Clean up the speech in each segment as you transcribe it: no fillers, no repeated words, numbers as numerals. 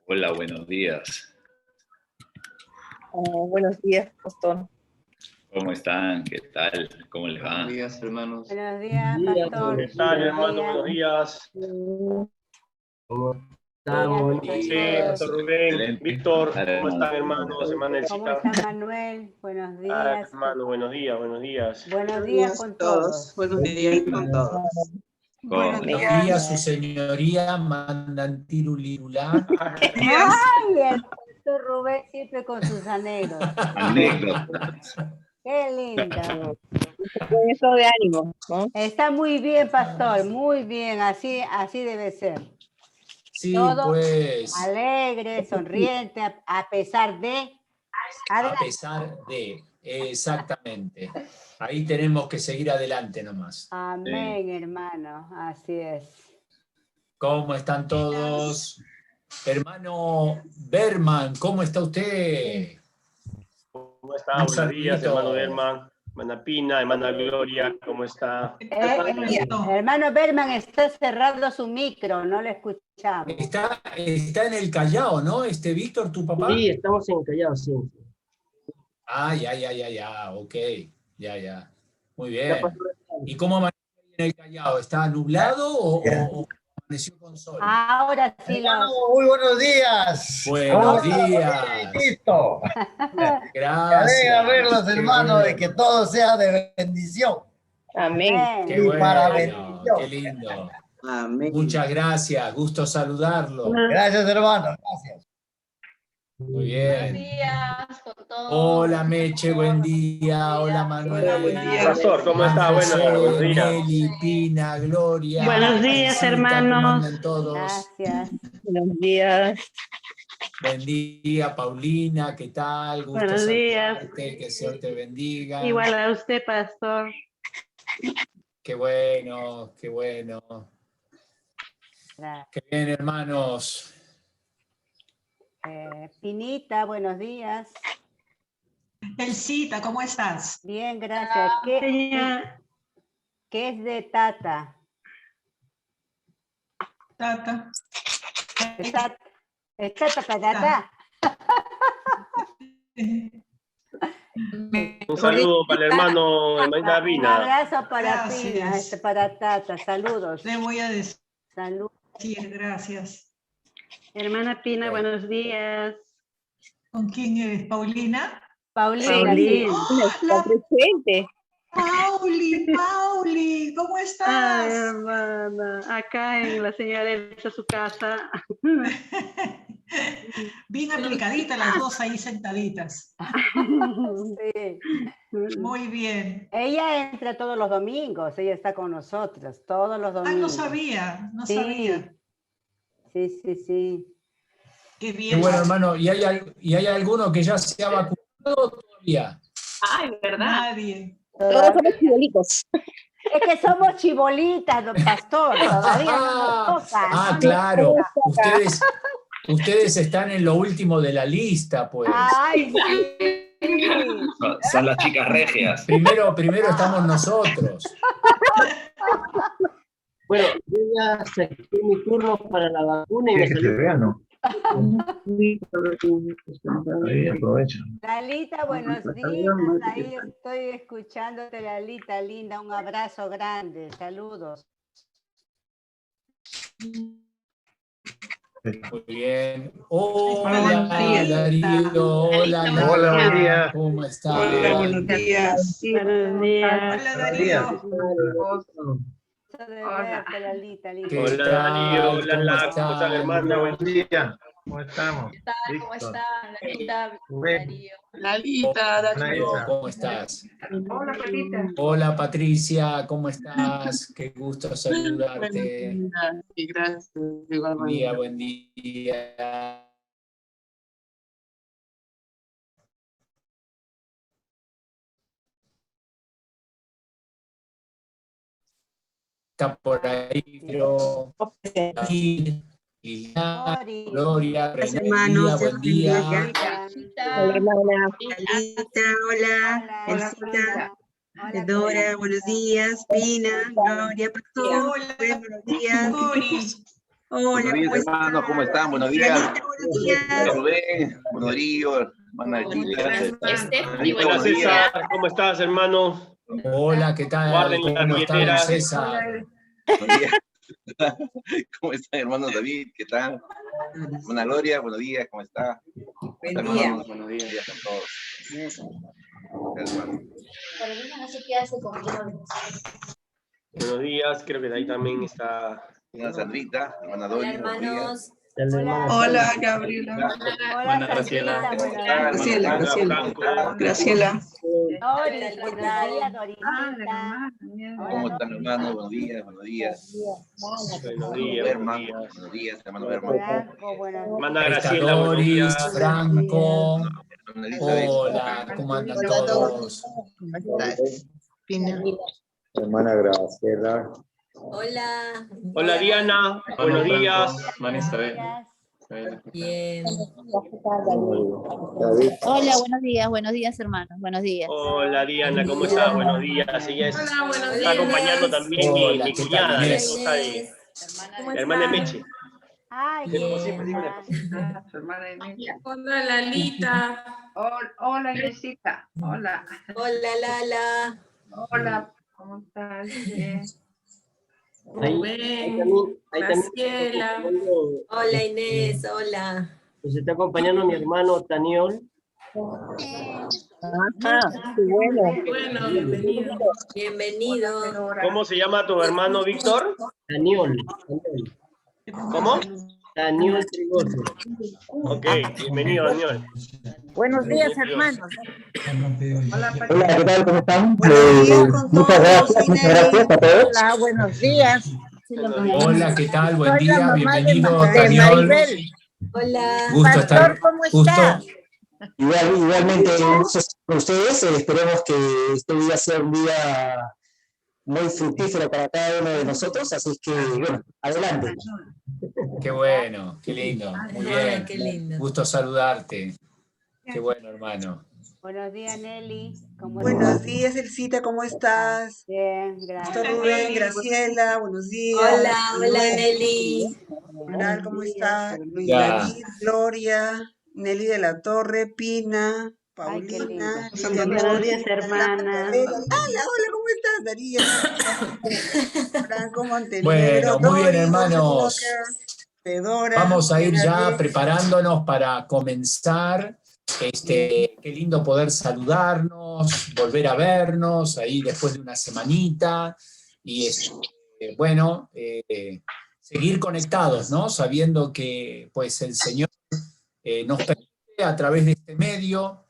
Hola, buenos días. Buenos días, pastor. ¿Cómo están? ¿Qué tal? ¿Cómo les va? Buenos días, hermanos. Buenos días, pastor. ¿Qué tal, hermano? Buenos días. ¿Cómo estamos? Sí, pastor Rubén, Excelente. Víctor, Hola, ¿cómo están, hermanos? Hermana ¿Cómo Elcita. está Manuel? Buenos días. Hermano, buenos días, buenos días. Buenos días con todos. Buenos días con todos. Buenos ¿Cómo? Días, su señoría, mandan tirulirulá. Ay, el pastor Rubén siempre con sus anécdotas. Anécdotas. Qué lindo. Con eso de ánimo, ¿no? Está muy bien, pastor, muy bien. Así debe ser. Sí, Todo pues, alegre, sonriente, a pesar de. a pesar de, exactamente. Ahí tenemos que seguir adelante nomás. Amén, hermano. Así es. ¿Cómo están todos? Hermano Berman, ¿cómo está usted? ¿Cómo está? Un Buenos días, saludito. hermano Herman, hermana Pina, hermana Gloria, ¿cómo está? Hermano Berman está cerrando su micro, no lo escuchamos. Está en el Callao, ¿no? Víctor, tu papá. Sí, estamos en Callao, sí. Ah, ya, ok, ya. Muy Ya bien. pasó. ¿Y cómo amaneció en el Callao? ¿Está nublado o amaneció con sol? Ahora sí Muy buenos días. Buenos días. Listo. Me Gracias. alegra verlos, Qué hermano, bueno. de que todo sea de bendición. Amén. Qué Y bueno, para bendición. qué lindo. Amén. Muchas gracias, gusto saludarlo. Gracias, hermano. Gracias. Muy bien. días con todos. Hola Meche, buen día. Hola Manuel. Buen día. Pastor, ¿cómo está? José, Buenos días. Nelly, Pina, Gloria. Buenos días, Isita, hermanos. ¿cómo andan todos? Gracias. Buenos días. Buen día, Paulina, ¿qué tal? Gusto Buenos días. saludarte, que el Señor te bendiga. Igual a usted, pastor. Qué bueno, qué bueno. Gracias. Qué bien, hermanos. Pinita, buenos días. Elcita, ¿cómo estás? Bien, gracias. ¿Qué es de Tata? Tata. Tata. Un saludo para el hermano, hermanita Un Pina. abrazo para Gracias. Pina, para Tata. Saludos. Le voy a decir Saludos. gracias. Hermana Pina, buenos días. ¿Con quién eres? ¿Paulina? Paulina, sí. Está presente. Pauli, ¿cómo Ay, estás? hermana, acá en la señora Elsa, su casa. Bien aplicaditas las dos ahí sentaditas. Sí. Muy bien. Ella entra todos los domingos, ella está con nosotros, todos los domingos. No sabía, no Sí. sabía. Sí. Qué Qué bien. bueno, hermano. ¿Y hay alguno que ya se ha vacunado todavía? Ay, ¿verdad? Nadie. Todos somos chibolitos. Es que somos chibolitas, don pastor, todavía no nos toca. Ah, no claro. nos toca. Ustedes están en lo último de la lista, pues. Ay, sí. Son las chicas regias. Primero estamos nosotros. Bueno, yo ya saqué mi turno para la vacuna y me salió. ¿no? Ahí aprovecha. Lalita, buenos días. Ahí estoy escuchándote, Lalita, linda. Un abrazo grande. Saludos. Muy bien. Hola, Buenos Darío. Hola, Nala. Hola, buen día. ¿Cómo están? Hola, buenos días. Buenos días. Hola, Darío. Gusto de verte, Lalita, linda. ¿Qué Hola, Darío. tal? Hola, ¿Cómo Lara. ¿Cómo está el están? hermano? Buen día. ¿Cómo estamos? ¿Qué tal? ¿Cómo están? Lalita, Rubén. Darío. Lalita, Darío, Hola. ¿cómo estás? Hola, Patita. Hola, Patricia, ¿cómo estás? Qué gusto saludarte. y gracias. Buen día. Está por ahí, pero aquí, Liliana, Gloria, Gracias, René, hermanos. buen día. Hola, hermana. Lalita, hola. Elcita, Dora, buenos días. Pina, Gloria, Pastor. Hola, Buenos días. Cori. Hola, Buenos días, hermanos, ¿cómo están? Buenos días. Buenos días. Rubén, buenos días, hermana Chita. Hola César, ¿cómo estás, hermano? Hola, ¿qué tal? Guarden las ¿Cómo está, billeteras. César? Buenos días. ¿Cómo está, hermano David? ¿Qué tal? Buena Gloria, buenos días, ¿cómo está? Buen día. Buenos días a todos. Hermano. No sé qué hace con Buenos días, creo que de ahí también está. Hermana Sandrita, hermana Hola, Doris, buenos días. hermanos. Hola, Gabriela. Hola, Graciela. Graciela, Graciela. Doris, buenos días, Dorisita. ¿Cómo están, hermanos? Buenos días, buenos días. Buenos días, Berman, buenos días. buenos días, hermano Berman. Franco, buenos días. Hermana Ahí está Graciela, buenos Doris, días. Franco. Hermana Elizabeth. Hola, ¿cómo andan todos? ¿Cómo estás? Pina. Hermana Graciela. Hola. Hola Diana, buenos días. Bien. David. Hola, buenos días, hermanos. Buenos días. Hola Diana, ¿cómo estás? Buenos días. Ella está acompañando también Hola, mi ¿qué tal, cuñada, la Inés? esposa de la hermana de Meche. Ay, Hola, Lalita. Hola, Inesita. Hola. Hola, Lala. Hola, ¿cómo estás? Bien. Rubén. Graciela. Hola, Inés. Hola. Nos está acompañando mi hermano Taniol. Bueno, bienvenido. Bienvenido. ¿Cómo se llama tu hermano Víctor? Taniol. ¿Cómo? Daniel Trigoso. Ok, bienvenido, Daniel. Buenos días, hermanos. Hola, ¿qué tal? ¿Cómo están? Buenos días con Muchas gracias a todos. Hola, buenos días. Hola, ¿qué tal? Buen Soy la día, mamá de bienvenido, de Taniol. Maribel. Hola. Gusto estar. ¿cómo Gusto. está? Igualmente con ustedes, esperemos que este día sea un día muy fructífero para cada uno de nosotros, así que, bueno, adelante. Qué bueno, qué lindo. Muy bien. Qué lindo. Gusto saludarte. Qué bueno, hermano. Buenos días, Nelly. ¿Cómo Buenos estás? días, Elcita, ¿cómo estás? Bien, Pastor gracias. Rubén, Graciela, buenos días. Hola, hola, Rubén, Nelly. ¿qué tal? ¿Cómo está? Luis Ya. David, Gloria, Nelly de la Torre, Pina, Ay, qué lindo. Paulina, Buenos días, hermana. Hola, hola, ¿cómo estás? Darío, Franco Montenegro, Bueno, muy bien, Doris, hermanos. Fedora, Vamos a ir ya Geraldine. preparándonos para comenzar. Qué lindo poder saludarnos, volver a vernos ahí después de una semanita y bueno, seguir conectados, ¿no? Sabiendo que pues el Señor nos permite a través de este medio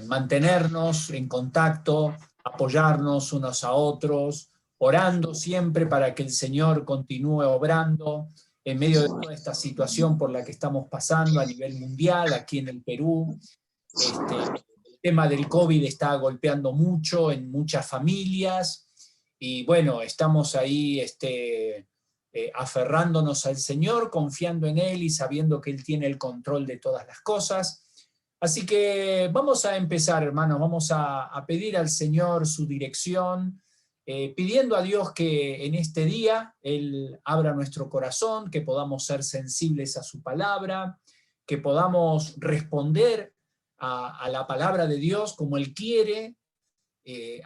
mantenernos en contacto, apoyarnos unos a otros, orando siempre para que el Señor continúe obrando en medio de toda esta situación por la que estamos pasando a nivel mundial, aquí en el Perú. El tema del COVID está golpeando mucho en muchas familias y bueno, estamos ahí aferrándonos al Señor, confiando en Él y sabiendo que Él tiene el control de todas las cosas. Así que vamos a empezar, hermanos, vamos a pedir al Señor su dirección, pidiendo a Dios que en este día Él abra nuestro corazón, que podamos ser sensibles a su palabra, que podamos responder a la palabra de Dios como Él quiere,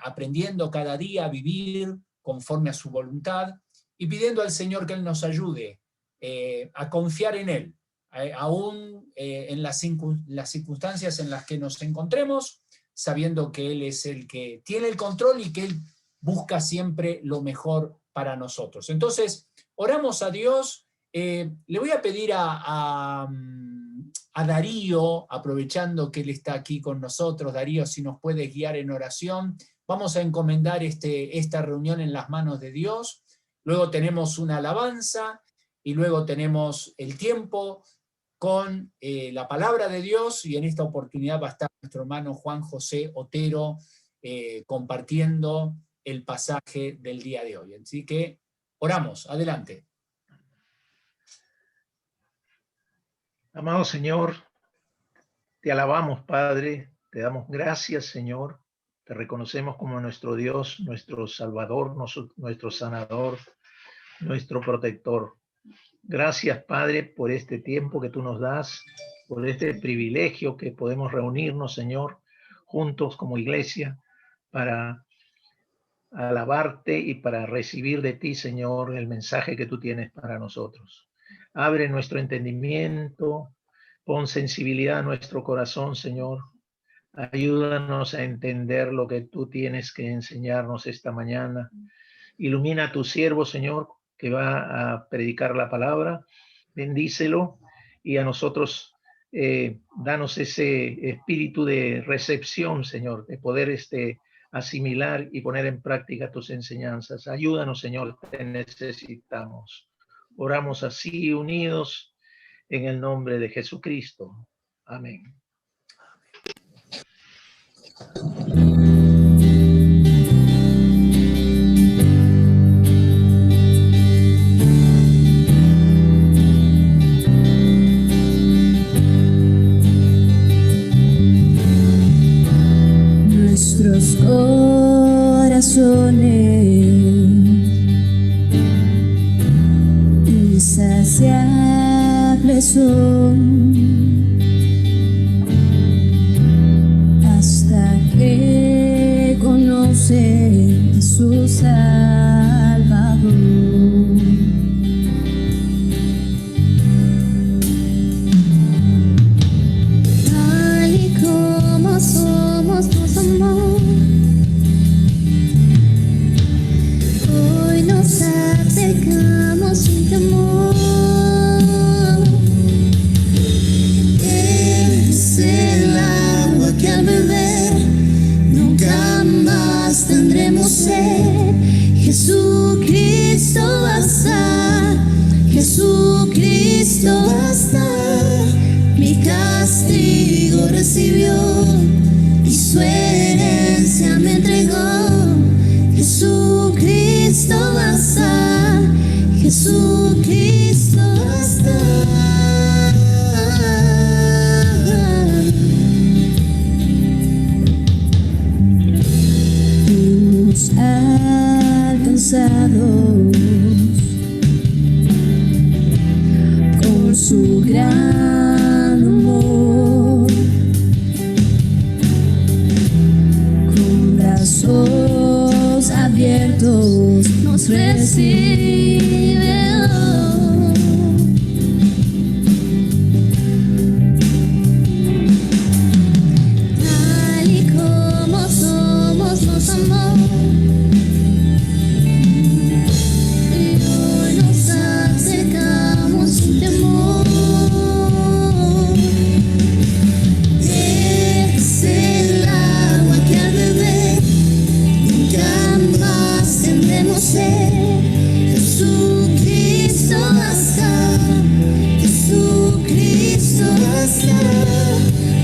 aprendiendo cada día a vivir conforme a su voluntad y pidiendo al Señor que Él nos ayude a confiar en Él, aún en las circunstancias en las que nos encontremos, sabiendo que Él es el que tiene el control y que Él busca siempre lo mejor para nosotros. Entonces, oramos a Dios. Le voy a pedir a Darío, aprovechando que él está aquí con nosotros, Darío, si nos puedes guiar en oración. Vamos a encomendar esta reunión en las manos de Dios. Luego tenemos una alabanza y luego tenemos el tiempo con la palabra de Dios, y en esta oportunidad va a estar nuestro hermano Juan José Otero compartiendo el pasaje del día de hoy. Así que oramos, adelante. Amado Señor, te alabamos, Padre, te damos gracias, Señor, te reconocemos como nuestro Dios, nuestro Salvador, nuestro sanador, nuestro protector. Gracias, Padre, por este tiempo que tú nos das, por este privilegio que podemos reunirnos, Señor, juntos como iglesia para alabarte y para recibir de ti, Señor, el mensaje que tú tienes para nosotros. Abre nuestro entendimiento, pon sensibilidad a nuestro corazón, Señor. Ayúdanos a entender lo que tú tienes que enseñarnos esta mañana. Ilumina a tu siervo, Señor, que va a predicar la palabra. Bendícelo y a nosotros danos ese espíritu de recepción, Señor, de poder asimilar y poner en práctica tus enseñanzas. Ayúdanos, Señor, te necesitamos. Oramos así unidos en el nombre de Jesucristo. Amén. Nuestros corazones insaciables son hasta que conocen su Salvador. Tal y como somos, nos amó. Hoy nos acercamos sin temor. Es el agua que al beber nunca más tendremos sed. Jesucristo basta, Jesucristo basta. Mi castigo recibió y su herencia me entregó. Jesucristo basta, Jesucristo basta. Fuimos alcanzados con su gran amor, con brazos abiertos nos recibe. Tal y como somos, nos amó. Y hoy nos acercamos sin temor. Es el agua que al beber nunca más tendremos sed. Jesucristo basta, Jesucristo basta.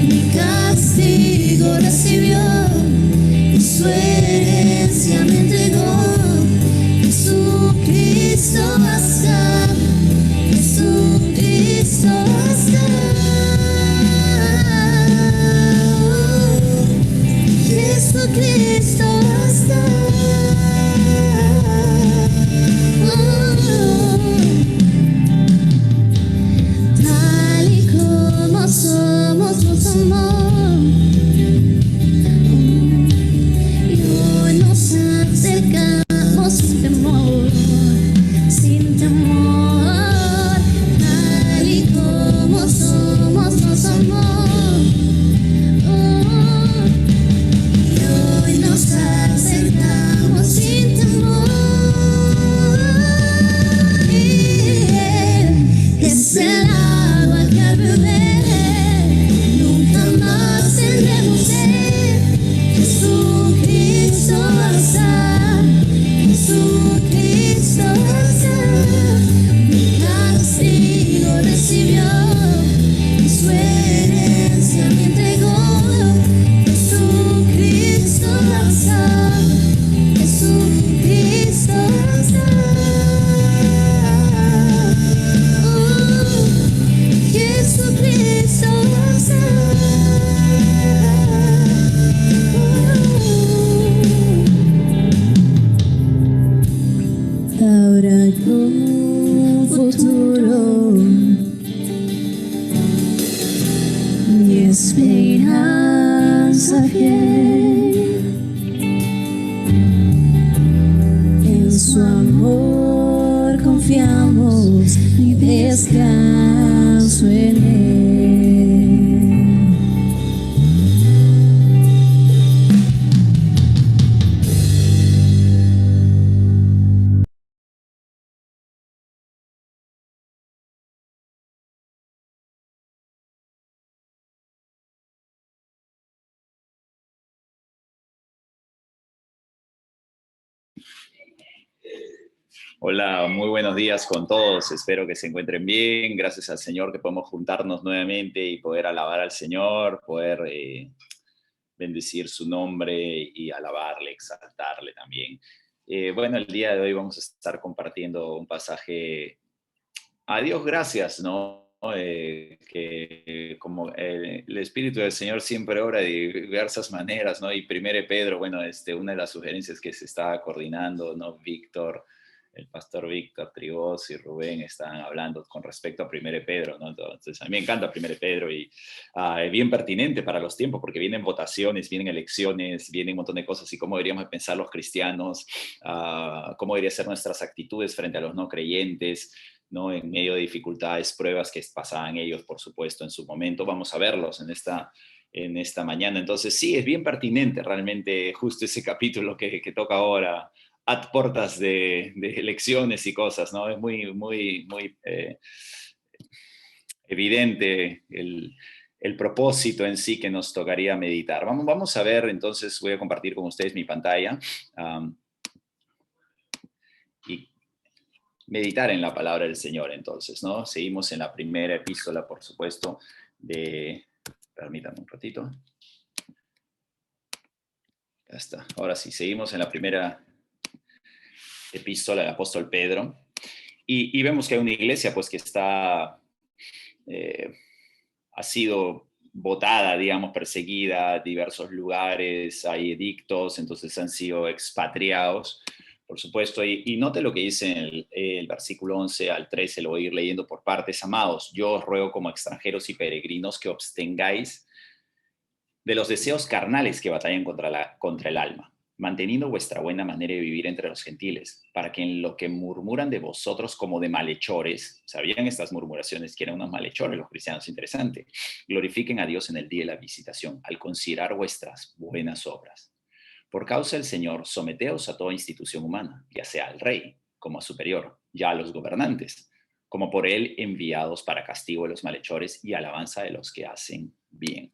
Mi castigo recibió y su herencia me entregó. Jesucristo basta, Jesucristo basta. Jesucristo basta. Tal y como somos, nos amó. Y hoy nos acercamos sin temor, sin temor. Tal y como somos, nos amó. Y hoy nos acercamos sin temor. Es el agua que al beber nunca más tendremos sed. Jesucristo basta, Jesucristo basta. Mi castigo recibió y su herencia me entregó. Jesucristo basta, Jesucristo basta. Jesucristo basta. Ahora y un futuro esperanza fiel. En su amor confiamos y descanso en él. Hola, muy buenos días con todos. Espero que se encuentren bien. Gracias al Señor que podemos juntarnos nuevamente y poder alabar al Señor, poder bendecir su nombre y alabarle, exaltarle también. Bueno, el día de hoy vamos a estar compartiendo un pasaje. A Dios gracias, ¿no? Que como el Espíritu del Señor siempre obra de diversas maneras, ¿no? Y 1 Pedro, bueno, una de las sugerencias que se está coordinando, ¿no? Víctor, el pastor Víctor Trigós y Rubén están hablando con respecto a 1 Pedro, ¿no? Entonces, a mí me encanta 1 Pedro y es bien pertinente para los tiempos porque vienen votaciones, vienen elecciones, vienen un montón de cosas y cómo deberíamos pensar los cristianos, cómo deberían ser nuestras actitudes frente a los no creyentes, ¿no? En medio de dificultades, pruebas que pasaban ellos, por supuesto, en su momento. Vamos a verlos en esta mañana. Entonces, sí, es bien pertinente realmente justo ese capítulo que toca ahora, a puertas de elecciones y cosas, ¿no? Es muy evidente el propósito en sí que nos tocaría meditar. Vamos a ver, entonces, voy a compartir con ustedes mi pantalla. Y meditar en la palabra del Señor, entonces, ¿no? Seguimos en la primera epístola, por supuesto, permítanme un ratito. Ya está. Ahora sí, seguimos en la primera epístola del apóstol Pedro. Y vemos que hay una iglesia, pues, que ha sido votada, digamos, perseguida, diversos lugares, hay edictos, entonces han sido expatriados. Por supuesto, y note lo que dice en el versículo 11 al 13, lo voy a ir leyendo por partes. Amados, yo os ruego como extranjeros y peregrinos que abstengáis de los deseos carnales que batallan contra el alma, manteniendo vuestra buena manera de vivir entre los gentiles, para que en lo que murmuran de vosotros como de malhechores, ¿sabían estas murmuraciones que eran unos malhechores los cristianos? Interesante. Glorifiquen a Dios en el día de la visitación, al considerar vuestras buenas obras. Por causa del Señor, someteos a toda institución humana, ya sea al rey como a superior, ya a los gobernantes, como por él enviados para castigo de los malhechores y alabanza de los que hacen bien.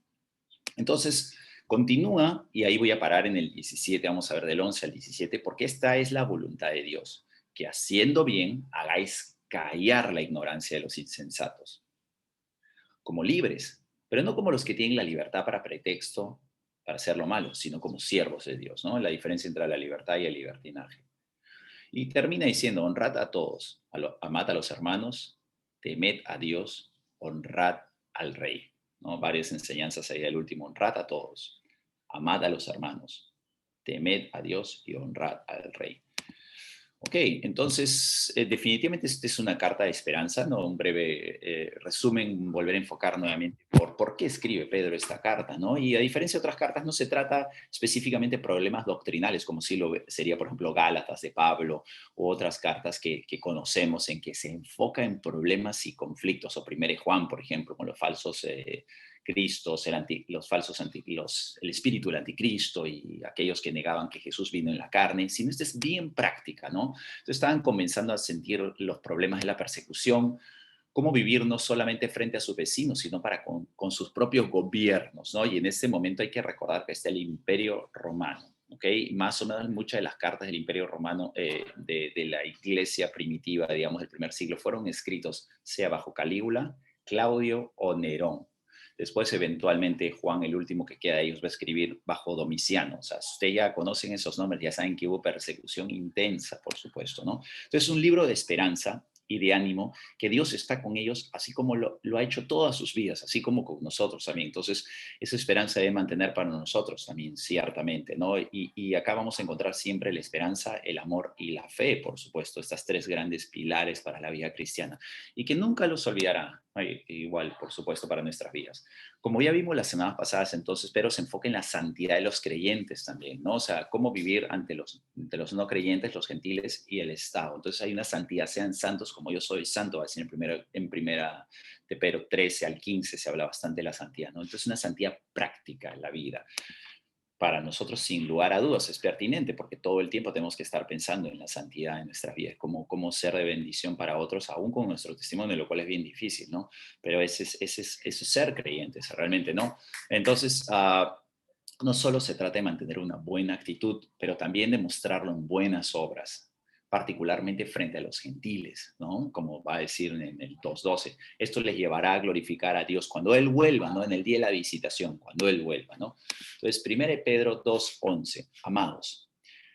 Entonces, continúa, y ahí voy a parar en el 17, vamos a ver del 11 al 17, porque esta es la voluntad de Dios, que haciendo bien hagáis callar la ignorancia de los insensatos, como libres, pero no como los que tienen la libertad para pretexto para hacer lo malo, sino como siervos de Dios, ¿no? La diferencia entre la libertad y el libertinaje. Y termina diciendo, honrad a todos, amad a los hermanos, temed a Dios, honrad al rey, ¿no? Varias enseñanzas ahí del último, honrad a todos, amad a los hermanos, temed a Dios y honrad al rey. Ok, entonces definitivamente esta es una carta de esperanza, ¿no? Un breve resumen, volver a enfocar nuevamente por qué escribe Pedro esta carta, ¿no? Y a diferencia de otras cartas no se trata específicamente de problemas doctrinales, como si lo sería, por ejemplo, Gálatas de Pablo u otras cartas que conocemos en que se enfoca en problemas y conflictos, o 1 Juan, por ejemplo, con los falsos Cristos, el espíritu del anticristo y aquellos que negaban que Jesús vino en la carne, sino esta es bien práctica, ¿no? Entonces estaban comenzando a sentir los problemas de la persecución, cómo vivir no solamente frente a sus vecinos, sino con sus propios gobiernos, ¿no? Y en este momento hay que recordar que está el Imperio Romano, ¿ok? Más o menos muchas de las cartas del Imperio Romano de la iglesia primitiva, digamos, del primer siglo, fueron escritos sea bajo Calígula, Claudio o Nerón. Después, eventualmente, Juan, el último que queda de ellos, va a escribir bajo Domiciano. O sea, ustedes ya conocen esos nombres, ya saben que hubo persecución intensa, por supuesto, ¿no? Entonces, es un libro de esperanza y de ánimo, que Dios está con ellos, así como lo ha hecho todas sus vidas, así como con nosotros también. Entonces, esa esperanza debe mantener para nosotros también, ciertamente, ¿no? Y acá vamos a encontrar siempre la esperanza, el amor y la fe, por supuesto, estas tres grandes pilares para la vida cristiana, y que nunca los olvidará. Igual, por supuesto, para nuestras vidas. Como ya vimos las semanas pasadas, entonces, Pedro se enfoca en la santidad de los creyentes también, ¿no? O sea, cómo vivir ante los no creyentes, los gentiles y el Estado. Entonces hay una santidad, sean santos como yo soy santo, va a decir en primera de Pedro 13 al 15 se habla bastante de la santidad, ¿no? Entonces una santidad práctica en la vida. Para nosotros, sin lugar a dudas, es pertinente porque todo el tiempo tenemos que estar pensando en la santidad en nuestras vidas, cómo ser de bendición para otros, aún con nuestro testimonio, lo cual es bien difícil, ¿no? Pero eso es ser creyentes, realmente, ¿no? Entonces, no solo se trata de mantener una buena actitud, pero también de mostrarlo en buenas obras, particularmente frente a los gentiles, ¿no? Como va a decir en el 2:12. Esto les llevará a glorificar a Dios cuando Él vuelva, ¿no? En el día de la visitación, cuando Él vuelva, ¿no? Entonces, 1 Pedro 2:11. Amados,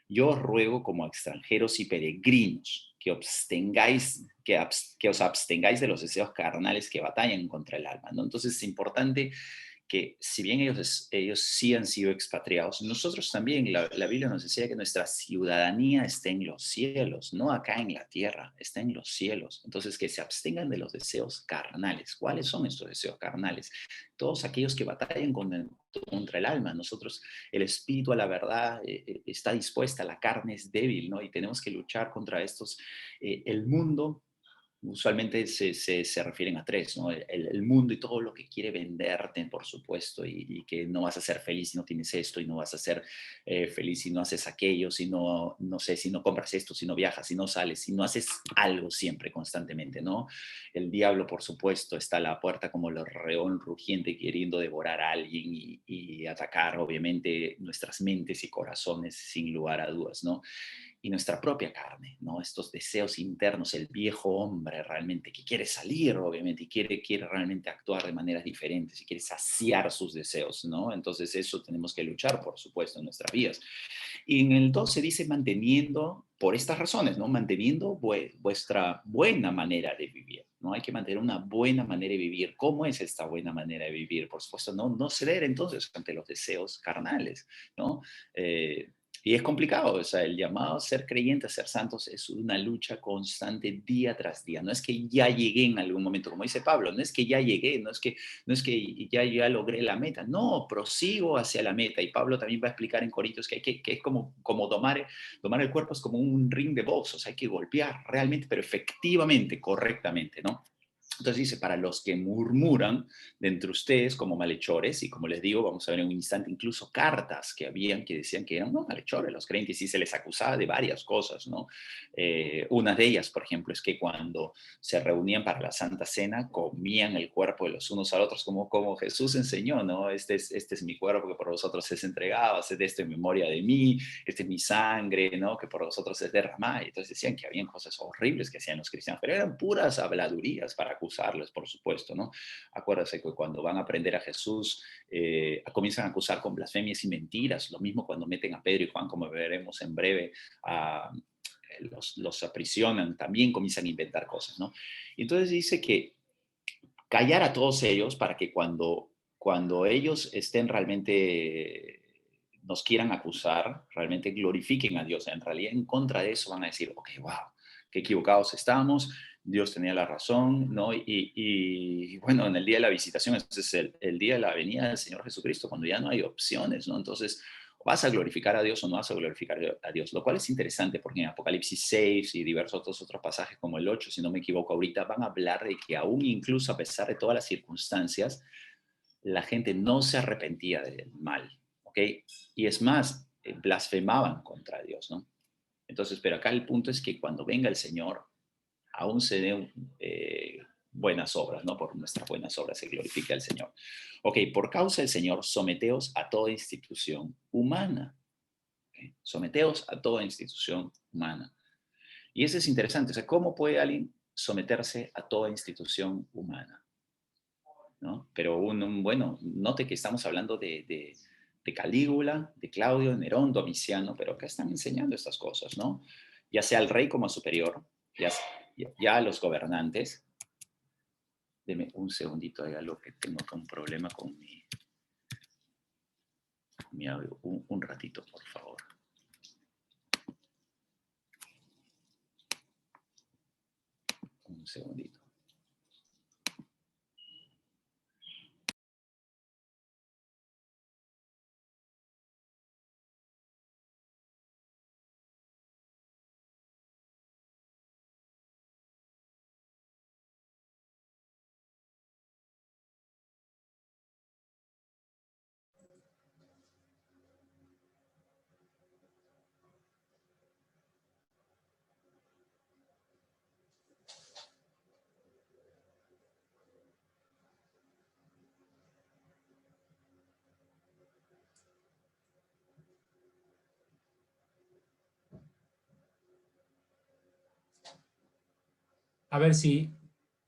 yo os ruego como extranjeros y peregrinos que os abstengáis de los deseos carnales que batallan contra el alma, ¿no? Entonces, es importante que si bien ellos sí han sido expatriados, nosotros también, la Biblia nos decía que nuestra ciudadanía está en los cielos, no acá en la tierra, está en los cielos. Entonces, que se abstengan de los deseos carnales. ¿Cuáles son estos deseos carnales? Todos aquellos que batallan contra el alma. Nosotros, el espíritu a la verdad está dispuesta, la carne es débil, ¿no? Y tenemos que luchar contra estos. El mundo usualmente se refieren a tres, ¿no? El mundo y todo lo que quiere venderte, por supuesto, y que no vas a ser feliz si no tienes esto, y no vas a ser feliz si no haces aquello, si no sé, si no compras esto, si no viajas, si no sales, si no haces algo siempre, constantemente, ¿no? El diablo, por supuesto, está a la puerta como el león rugiente queriendo devorar a alguien y atacar, obviamente, nuestras mentes y corazones, sin lugar a dudas, ¿no? Y nuestra propia carne, ¿no? Estos deseos internos, el viejo hombre realmente que quiere salir, obviamente, y quiere realmente actuar de maneras diferentes, y quiere saciar sus deseos, ¿no? Entonces eso tenemos que luchar, por supuesto, en nuestras vidas. Y en el 12 dice manteniendo, por estas razones, ¿no? Manteniendo vuestra buena manera de vivir, ¿no? Hay que mantener una buena manera de vivir. ¿Cómo es esta buena manera de vivir? Por supuesto, no ceder entonces ante los deseos carnales, ¿no? Y es complicado, o sea, el llamado a ser creyente, a ser santos, es una lucha constante día tras día. No es que ya llegué en algún momento, como dice Pablo, no es que ya llegué, no es que ya logré la meta, no, prosigo hacia la meta. Y Pablo también va a explicar en Corintios que es como domar el cuerpo, es como un ring de box, o sea, hay que golpear realmente, pero efectivamente, correctamente, ¿no? Entonces dice, para los que murmuran de entre ustedes como malhechores, y como les digo, vamos a ver en un instante incluso cartas que decían que eran malhechores los creyentes, y se les acusaba de varias cosas, ¿no? Una de ellas, por ejemplo, es que cuando se reunían para la Santa Cena, comían el cuerpo de los unos a los otros, como Jesús enseñó, ¿no? Este es mi cuerpo que por vosotros es entregado, haced esto en memoria de mí, esta es mi sangre, ¿no? Que por vosotros es derramada. Y entonces decían que habían cosas horribles que hacían los cristianos, pero eran puras habladurías para acusarles, por supuesto, ¿no? Acuérdense que cuando van a aprender a Jesús, comienzan a acusar con blasfemias y mentiras, lo mismo cuando meten a Pedro y Juan, como veremos en breve, los aprisionan, también comienzan a inventar cosas, ¿no? Entonces dice que callar a todos ellos para que cuando ellos estén realmente nos quieran acusar, realmente glorifiquen a Dios. En realidad, en contra de eso van a decir, ok, wow, qué equivocados estamos, Dios tenía la razón, ¿no? Y bueno, en el día de la visitación, entonces el día de la venida del Señor Jesucristo, cuando ya no hay opciones, ¿no? Entonces, vas a glorificar a Dios o no vas a glorificar a Dios, lo cual es interesante porque en Apocalipsis 6 y diversos otros pasajes como el 8, si no me equivoco ahorita, van a hablar de que aún incluso a pesar de todas las circunstancias, la gente no se arrepentía del mal, ¿ok? Y es más, blasfemaban contra Dios, ¿no? Entonces, pero acá el punto es que cuando venga el Señor, aún se den buenas obras, ¿no? Por nuestras buenas obras se glorifica al Señor. Ok, por causa del Señor, someteos a toda institución humana. ¿Okay? Someteos a toda institución humana. Y eso es interesante, o sea, ¿cómo puede alguien someterse a toda institución humana? ¿No? Pero bueno, note que estamos hablando de Calígula, de Claudio, de Nerón, Domiciano, pero acá están enseñando estas cosas, ¿no? Ya sea al rey como superior, ya a los gobernantes. Deme un segundito, hay algo que tengo acá, un problema con mi audio. Un ratito, por favor. Un segundito. A ver si...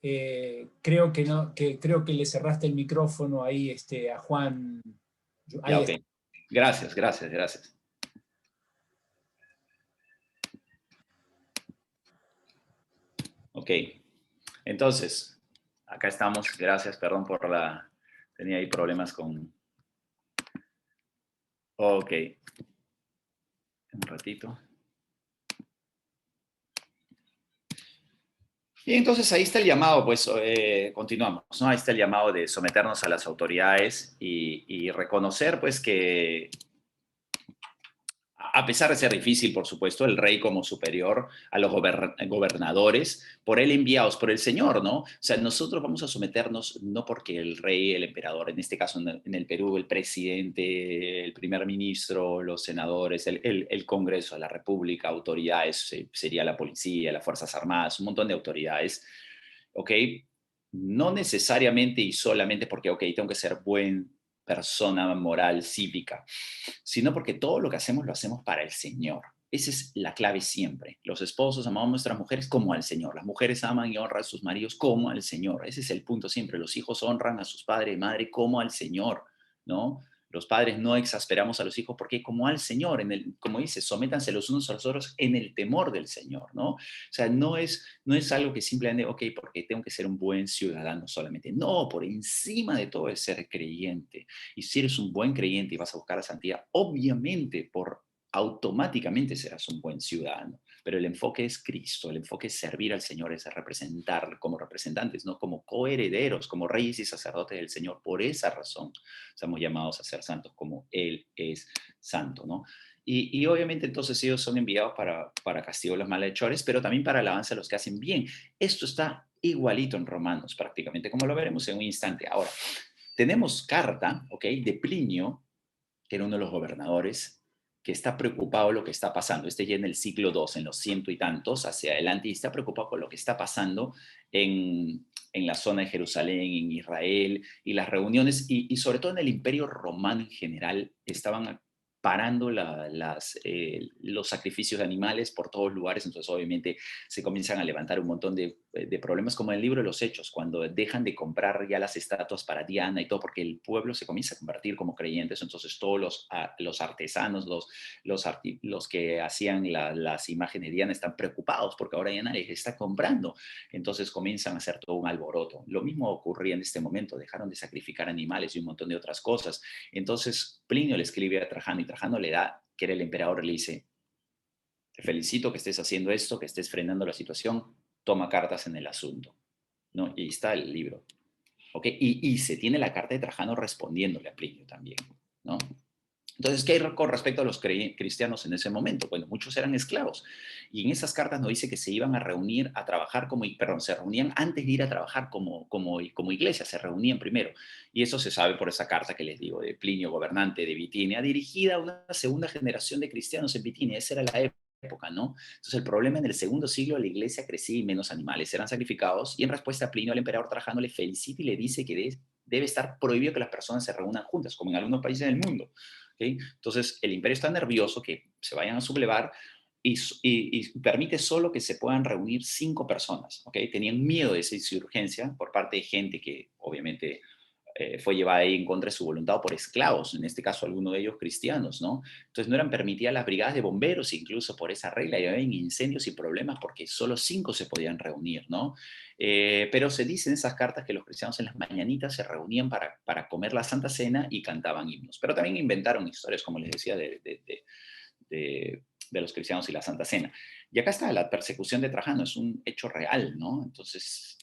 creo que no, creo que le cerraste el micrófono ahí a Juan. Ahí ya, ok. Gracias. Ok. Entonces, acá estamos. Gracias, perdón por la... Tenía ahí problemas con... Ok. Un ratito. Y entonces ahí está el llamado, pues continuamos, ¿no? Ahí está el llamado de someternos a las autoridades y reconocer, pues, que a pesar de ser difícil, por supuesto, el rey como superior a los gobernadores, por él enviados por el Señor, ¿no? O sea, nosotros vamos a someternos no porque el rey, el emperador, en este caso en el Perú, el presidente, el primer ministro, los senadores, el Congreso de la República, autoridades, sería la policía, las Fuerzas Armadas, un montón de autoridades, ¿ok? No necesariamente y solamente porque, ok, tengo que ser persona moral, cívica, sino porque todo lo que hacemos lo hacemos para el Señor. Esa es la clave siempre. Los esposos amamos a nuestras mujeres como al Señor. Las mujeres aman y honran a sus maridos como al Señor. Ese es el punto siempre. Los hijos honran a sus padres y madre como al Señor, ¿no? Los padres no exasperamos a los hijos porque como al Señor, como dice, sométanse los unos a los otros en el temor del Señor, ¿no? O sea, no es algo que simplemente, ok, porque tengo que ser un buen ciudadano solamente. No, por encima de todo es ser creyente. Y si eres un buen creyente y vas a buscar la santidad, obviamente automáticamente serás un buen ciudadano. Pero el enfoque es Cristo, el enfoque es servir al Señor, es representar como representantes, no como coherederos, como reyes y sacerdotes del Señor. Por esa razón estamos llamados a ser santos como Él es santo, ¿no? Y obviamente entonces ellos son enviados para castigo a los malhechores, pero también para alabanza a los que hacen bien. Esto está igualito en Romanos prácticamente, como lo veremos en un instante. Ahora, tenemos carta, ¿ok?, de Plinio, que era uno de los gobernadores, que está preocupado lo que está pasando. Ya en el siglo II, en los 100 y tantos, hacia adelante, y está preocupado por lo que está pasando en la zona de Jerusalén, en Israel, y las reuniones, y sobre todo en el Imperio Romano en general, estaban parando los sacrificios de animales por todos lugares, entonces obviamente se comienzan a levantar un montón de problemas, como en el libro de los Hechos, cuando dejan de comprar ya las estatuas para Diana y todo, porque el pueblo se comienza a convertir como creyentes, entonces todos los artesanos, los que hacían las imágenes de Diana están preocupados, porque ahora ya nadie les está comprando, entonces comienzan a hacer todo un alboroto. Lo mismo ocurría en este momento, dejaron de sacrificar animales y un montón de otras cosas, entonces Plinio le escribe a Trajano, y Trajano le da, que era el emperador, le dice: te felicito que estés haciendo esto, que estés frenando la situación, toma cartas en el asunto, ¿no? Y ahí está el libro, ¿ok? Y se tiene la carta de Trajano respondiéndole a Plinio también, ¿no? Entonces, ¿qué hay con respecto a los cristianos en ese momento? Bueno, muchos eran esclavos, y en esas cartas nos dice que se iban a reunir a trabajar se reunían antes de ir a trabajar como iglesia, se reunían primero, y eso se sabe por esa carta que les digo, de Plinio, gobernante de Bitinia, dirigida a una segunda generación de cristianos en Bitinia. Esa era la época, ¿no? Entonces el problema en el segundo siglo, la iglesia crecía y menos animales eran sacrificados, y en respuesta a Plinio, el emperador Trajano le felicita y le dice que debe estar prohibido que las personas se reúnan juntas, como en algunos países del mundo. ¿Okay? Entonces el imperio está nervioso que se vayan a sublevar y permite solo que se puedan reunir 5 personas. ¿Okay? Tenían miedo de esa insurgencia por parte de gente que obviamente fue llevada ahí en contra de su voluntad por esclavos, en este caso algunos de ellos cristianos, ¿no? Entonces no eran permitidas las brigadas de bomberos, incluso por esa regla, y había incendios y problemas porque solo 5 se podían reunir, ¿no? Pero se dice en esas cartas que los cristianos en las mañanitas se reunían para comer la Santa Cena y cantaban himnos, pero también inventaron historias, como les decía, de los cristianos y la Santa Cena. Y acá está, la persecución de Trajano es un hecho real, ¿no? Entonces,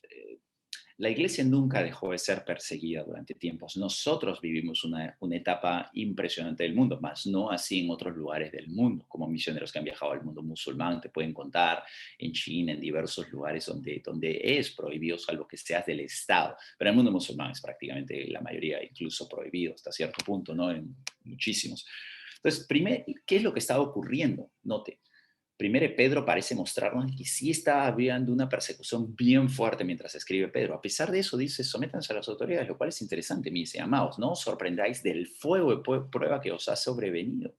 la iglesia nunca dejó de ser perseguida durante tiempos. Nosotros vivimos una etapa impresionante del mundo, más no así en otros lugares del mundo, como misioneros que han viajado al mundo musulmán, te pueden contar, en China, en diversos lugares donde es prohibido, salvo que seas del Estado. Pero en el mundo musulmán es prácticamente la mayoría incluso prohibido hasta cierto punto, ¿no? En muchísimos. Entonces, primero, ¿qué es lo que estaba ocurriendo? Note. Primero Pedro parece mostrarnos que sí está habiendo una persecución bien fuerte mientras escribe Pedro. A pesar de eso dice, sométanse a las autoridades, lo cual es interesante. Me dice, amados, no os sorprendáis del fuego de prueba que os ha sobrevenido.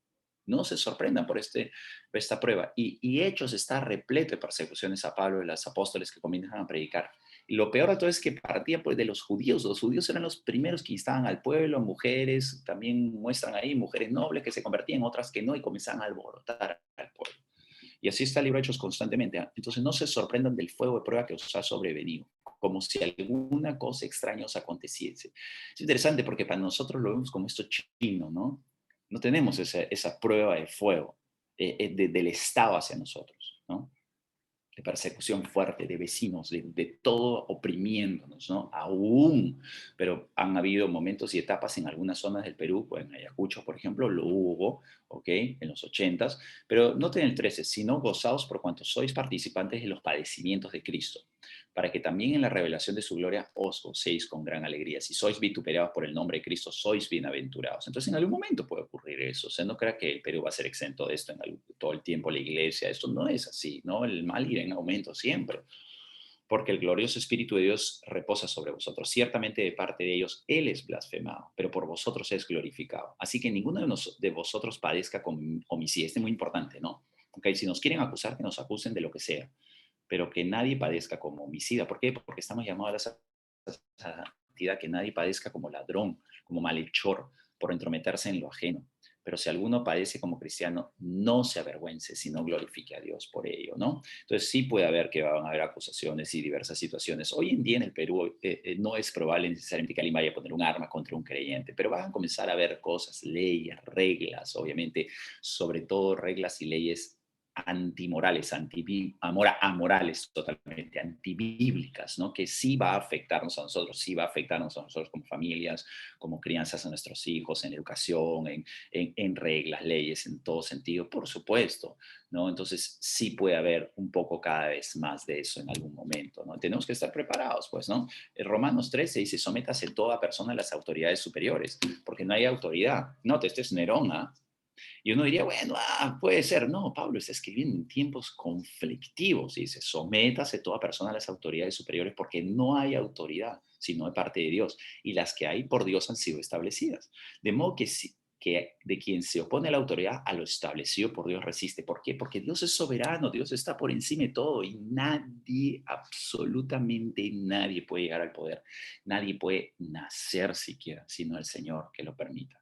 No se sorprendan por esta prueba. Y Hechos está repleto de persecuciones a Pablo y los apóstoles que comienzan a predicar. Y lo peor de todo es que partía pues de los judíos. Los judíos eran los primeros que instaban al pueblo, mujeres, también muestran ahí mujeres nobles que se convertían, otras que no, y comenzaban a alborotar al pueblo. Y así está el libro de Hechos constantemente. Entonces no se sorprendan del fuego de prueba que os ha sobrevenido, como si alguna cosa extraña os aconteciese. Es interesante porque para nosotros lo vemos como esto chino, ¿no? No tenemos esa prueba de fuego del Estado hacia nosotros, ¿no? De persecución fuerte, de vecinos, de todo oprimiéndonos, ¿no? Aún, pero han habido momentos y etapas en algunas zonas del Perú, pues en Ayacucho, por ejemplo, lo hubo, ¿ok? En los 80s, pero no en el 13, sino gozaos por cuanto sois participantes de los padecimientos de Cristo, para que también en la revelación de su gloria os gocéis con gran alegría. Si sois vituperados por el nombre de Cristo, sois bienaventurados. Entonces en algún momento puede ocurrir eso. O sea, no crea que el Perú va a ser exento de esto todo el tiempo, la iglesia. Esto no es así, ¿no? El mal irá en aumento siempre, porque el glorioso Espíritu de Dios reposa sobre vosotros. Ciertamente de parte de ellos Él es blasfemado, pero por vosotros es glorificado. Así que ninguno de vosotros padezca con homicidio. Este es muy importante, ¿no? Okay, si nos quieren acusar, que nos acusen de lo que sea, pero que nadie padezca como homicida. ¿Por qué? Porque estamos llamados a la santidad, que nadie padezca como ladrón, como malhechor, por entrometerse en lo ajeno. Pero si alguno padece como cristiano, no se avergüence, sino glorifique a Dios por ello, ¿no? Entonces sí puede haber que van a haber acusaciones y diversas situaciones. Hoy en día en el Perú no es probable necesariamente que alguien vaya a poner un arma contra un creyente, pero van a comenzar a haber cosas, leyes, reglas, obviamente, sobre todo reglas y leyes antimorales, amorales totalmente, antibíblicas, ¿no? Que sí va a afectarnos a nosotros, sí va a afectarnos a nosotros como familias, como crianzas a nuestros hijos, en educación, en reglas, leyes, en todo sentido, por supuesto, ¿no? Entonces sí puede haber un poco cada vez más de eso en algún momento, ¿no? Tenemos que estar preparados, pues, ¿no? En Romanos 13 dice, sométase toda persona a las autoridades superiores, porque no hay autoridad. No, este es Nerón, ¿ah? Y uno diría, bueno, puede ser. No, Pablo está escribiendo en tiempos conflictivos. Dice, sométase toda persona a las autoridades superiores porque no hay autoridad, sino de parte de Dios. Y las que hay por Dios han sido establecidas. De modo que de quien se opone a la autoridad, a lo establecido por Dios resiste. ¿Por qué? Porque Dios es soberano, Dios está por encima de todo y nadie, absolutamente nadie puede llegar al poder. Nadie puede nacer siquiera, sino el Señor que lo permita.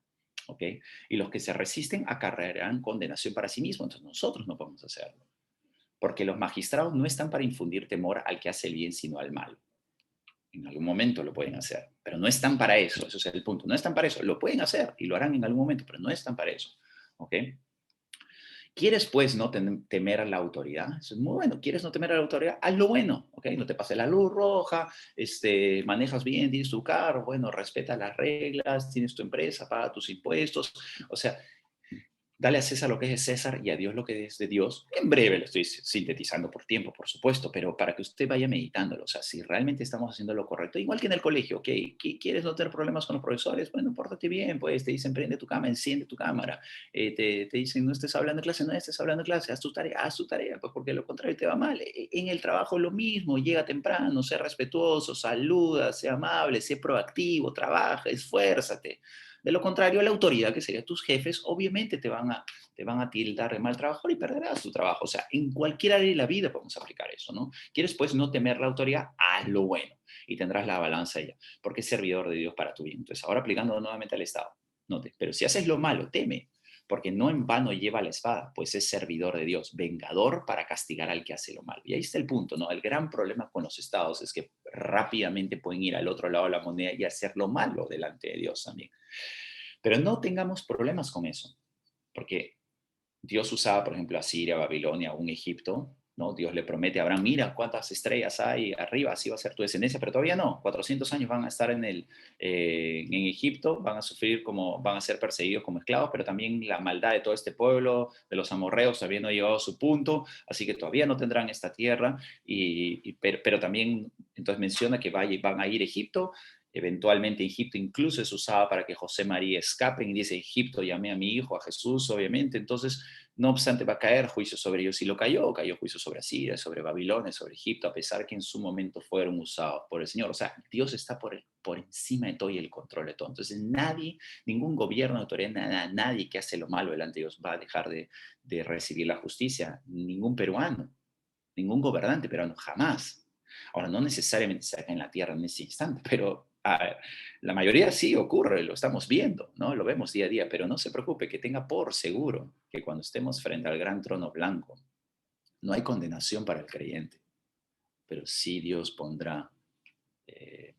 ¿Okay? Y los que se resisten acarrearán condenación para sí mismos. Entonces nosotros no podemos hacerlo. Porque los magistrados no están para infundir temor al que hace el bien, sino al mal. En algún momento lo pueden hacer, pero no están para eso. Eso es el punto. No están para eso. Lo pueden hacer y lo harán en algún momento, pero no están para eso. ¿Ok? ¿Quieres, pues, no temer a la autoridad? Eso es muy bueno. ¿Quieres no temer a la autoridad? Haz lo bueno, ¿ok? No te pases la luz roja, manejas bien, tienes tu carro, bueno, respeta las reglas, tienes tu empresa, paga tus impuestos. O sea, dale a César lo que es de César y a Dios lo que es de Dios. En breve lo estoy sintetizando por tiempo, por supuesto, pero para que usted vaya meditándolo. O sea, si realmente estamos haciendo lo correcto, igual que en el colegio, ¿ok? ¿Quieres no tener problemas con los profesores? Bueno, pórtate bien, pues te dicen prende tu cámara, enciende tu cámara. Te dicen no estés hablando en clase, no estés hablando en clase, haz tu tarea, pues porque lo contrario te va mal. En el trabajo lo mismo, llega temprano, sé respetuoso, saluda, sé amable, sé proactivo, trabaja, esfuérzate. De lo contrario, la autoridad, que serían tus jefes, obviamente te van a tildar de mal trabajador y perderás tu trabajo. O sea, en cualquier área de la vida podemos aplicar eso, ¿no? ¿Quieres, pues, no temer la autoridad? Haz lo bueno y tendrás la balanza ella, porque es servidor de Dios para tu bien. Entonces, ahora aplicando nuevamente al Estado. Note, pero si haces lo malo, teme, porque no en vano lleva la espada, pues es servidor de Dios, vengador para castigar al que hace lo malo. Y ahí está el punto, ¿no? El gran problema con los estados es que rápidamente pueden ir al otro lado de la moneda y hacer lo malo delante de Dios también. Pero no tengamos problemas con eso, porque Dios usaba, por ejemplo, a Siria, Babilonia, un Egipto, ¿no? Dios le promete a Abraham, mira cuántas estrellas hay arriba, así va a ser tu descendencia, pero todavía no, 400 años van a estar en Egipto, van a sufrir van a ser perseguidos como esclavos, pero también la maldad de todo este pueblo, de los amorreos, todavía no ha llegado a su punto, así que todavía no tendrán esta tierra, pero también, entonces menciona que van a ir a Egipto. Eventualmente Egipto incluso es usado para que José María escapen y dice, Egipto llamé a mi hijo, a Jesús, obviamente. Entonces No obstante, va a caer juicio sobre ellos, y lo cayó juicio sobre Asiria, sobre Babilonia, sobre Egipto, a pesar que en su momento fueron usados por el Señor. O sea, Dios está por encima de todo y el control de todo. Entonces nadie, ningún gobierno, autoridad, nadie que hace lo malo delante de Dios va a dejar de recibir la justicia. Ningún peruano, ningún gobernante peruano, jamás. Ahora, no necesariamente se acá en la tierra en ese instante, pero la mayoría sí ocurre, lo estamos viendo, ¿no? Lo vemos día a día, pero no se preocupe, que tenga por seguro que cuando estemos frente al gran trono blanco, no hay condenación para el creyente, pero sí Dios pondrá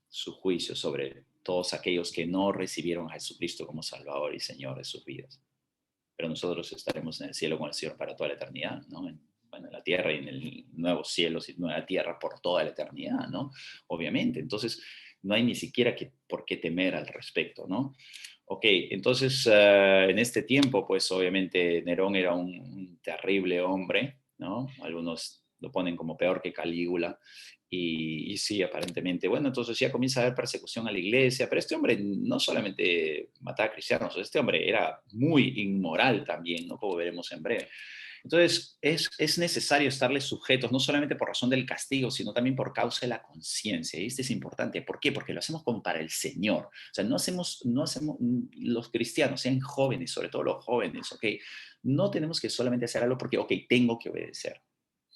su juicio sobre todos aquellos que no recibieron a Jesucristo como Salvador y Señor de sus vidas. Pero nosotros estaremos en el cielo con el Señor para toda la eternidad, ¿no? En la tierra y en el nuevo cielo y nueva tierra por toda la eternidad, ¿no? Obviamente, entonces no hay ni siquiera por qué temer al respecto, ¿no? Ok, entonces en este tiempo, pues obviamente Nerón era un terrible hombre, ¿no? Algunos lo ponen como peor que Calígula, y sí, aparentemente, bueno, entonces ya comienza a haber persecución a la iglesia, pero este hombre no solamente mataba a cristianos, este hombre era muy inmoral también, ¿no? Como veremos en breve. Entonces, es necesario estarles sujetos, no solamente por razón del castigo, sino también por causa de la conciencia. Y esto es importante. ¿Por qué? Porque lo hacemos como para el Señor. O sea, no hacemos los cristianos, sean jóvenes, sobre todo los jóvenes, ¿ok? No tenemos que solamente hacer algo porque, ok, tengo que obedecer.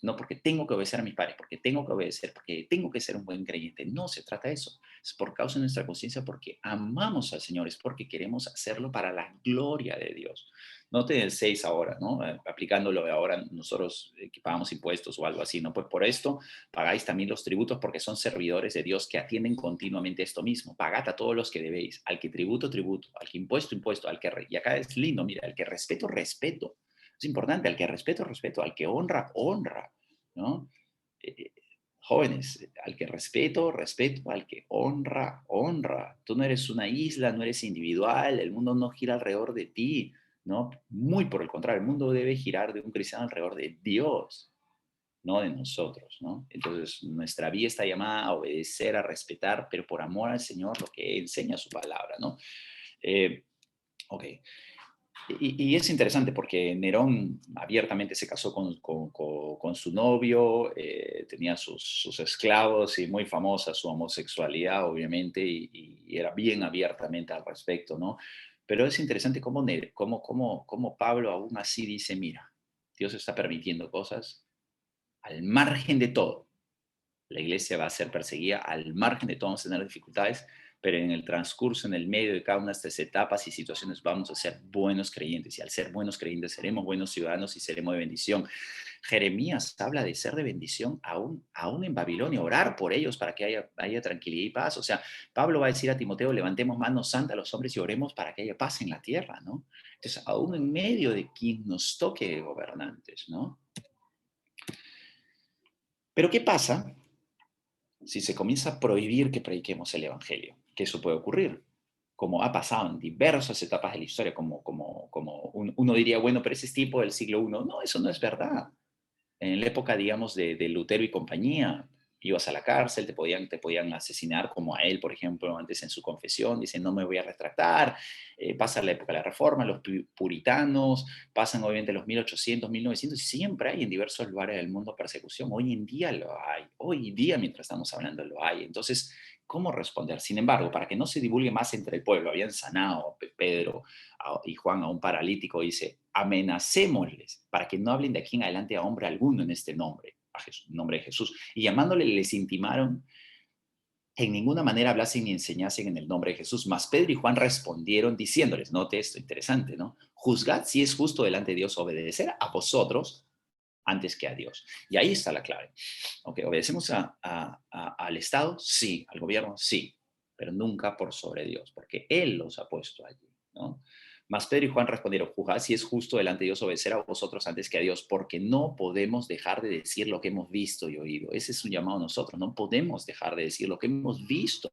No porque tengo que obedecer a mis padres, porque tengo que obedecer, porque tengo que ser un buen creyente. No se trata de eso. Es por causa de nuestra conciencia, porque amamos al Señor, es porque queremos hacerlo para la gloria de Dios. Noten el 6 ahora, ¿no? Aplicándolo ahora nosotros que pagamos impuestos o algo así, ¿no? Pues por esto pagáis también los tributos porque son servidores de Dios que atienden continuamente esto mismo. Pagad a todos los que debéis, al que tributo, tributo, al que impuesto, impuesto, al que... Y acá es lindo, mira, al que respeto, respeto. Es importante, al que respeto, respeto, al que honra, honra, ¿no? Jóvenes, al que respeto, respeto, al que honra, honra. Tú no eres una isla, no eres individual, el mundo no gira alrededor de ti, ¿no? Muy por el contrario, el mundo debe girar de un cristiano alrededor de Dios, no de nosotros, ¿no? Entonces, nuestra vida está llamada a obedecer, a respetar, pero por amor al Señor, lo que enseña su palabra, ¿no? Ok. Y es interesante porque Nerón abiertamente se casó con su novio, tenía sus esclavos y muy famosa su homosexualidad, obviamente, y era bien abiertamente al respecto, ¿no? Pero es interesante cómo Pablo aún así dice, mira, Dios está permitiendo cosas al margen de todo. La iglesia va a ser perseguida al margen de todo, vamos a tener dificultades, pero en el transcurso, en el medio de cada una de estas etapas y situaciones vamos a ser buenos creyentes, y al ser buenos creyentes seremos buenos ciudadanos y seremos de bendición. Jeremías habla de ser de bendición aún en Babilonia, orar por ellos para que haya tranquilidad y paz. O sea, Pablo va a decir a Timoteo, levantemos manos santas a los hombres y oremos para que haya paz en la tierra, ¿no? Entonces, aún en medio de quien nos toque gobernantes, ¿no? Pero ¿qué pasa si se comienza a prohibir que prediquemos el evangelio? Que eso puede ocurrir, como ha pasado en diversas etapas de la historia, como uno diría, bueno, pero ese es tipo del siglo I. No, eso no es verdad. En la época, digamos, de Lutero y compañía, ibas a la cárcel, te podían asesinar, como a él, por ejemplo, antes en su confesión, dice, no me voy a retractar. Pasa la época de la Reforma, los puritanos, pasan obviamente los 1800, 1900, y siempre hay en diversos lugares del mundo persecución. Hoy en día lo hay, hoy en día mientras estamos hablando lo hay. Entonces, ¿cómo responder? Sin embargo, para que no se divulgue más entre el pueblo, habían sanado Pedro y Juan a un paralítico, dice, amenacémosles para que no hablen de aquí en adelante a hombre alguno en este nombre, nombre de Jesús. Y llamándole les intimaron en ninguna manera hablasen ni enseñasen en el nombre de Jesús. Mas Pedro y Juan respondieron diciéndoles, note esto interesante, ¿no? Juzgad si es justo delante de Dios obedecer a vosotros antes que a Dios. Y ahí está la clave. Okay, ¿obedecemos al Estado? Sí. ¿Al gobierno? Sí. Pero nunca por sobre Dios, porque Él los ha puesto allí, ¿no? Mas Pedro y Juan respondieron, juzgad si es justo delante de Dios obedecer a vosotros antes que a Dios, porque no podemos dejar de decir lo que hemos visto y oído. Ese es un llamado a nosotros, no podemos dejar de decir lo que hemos visto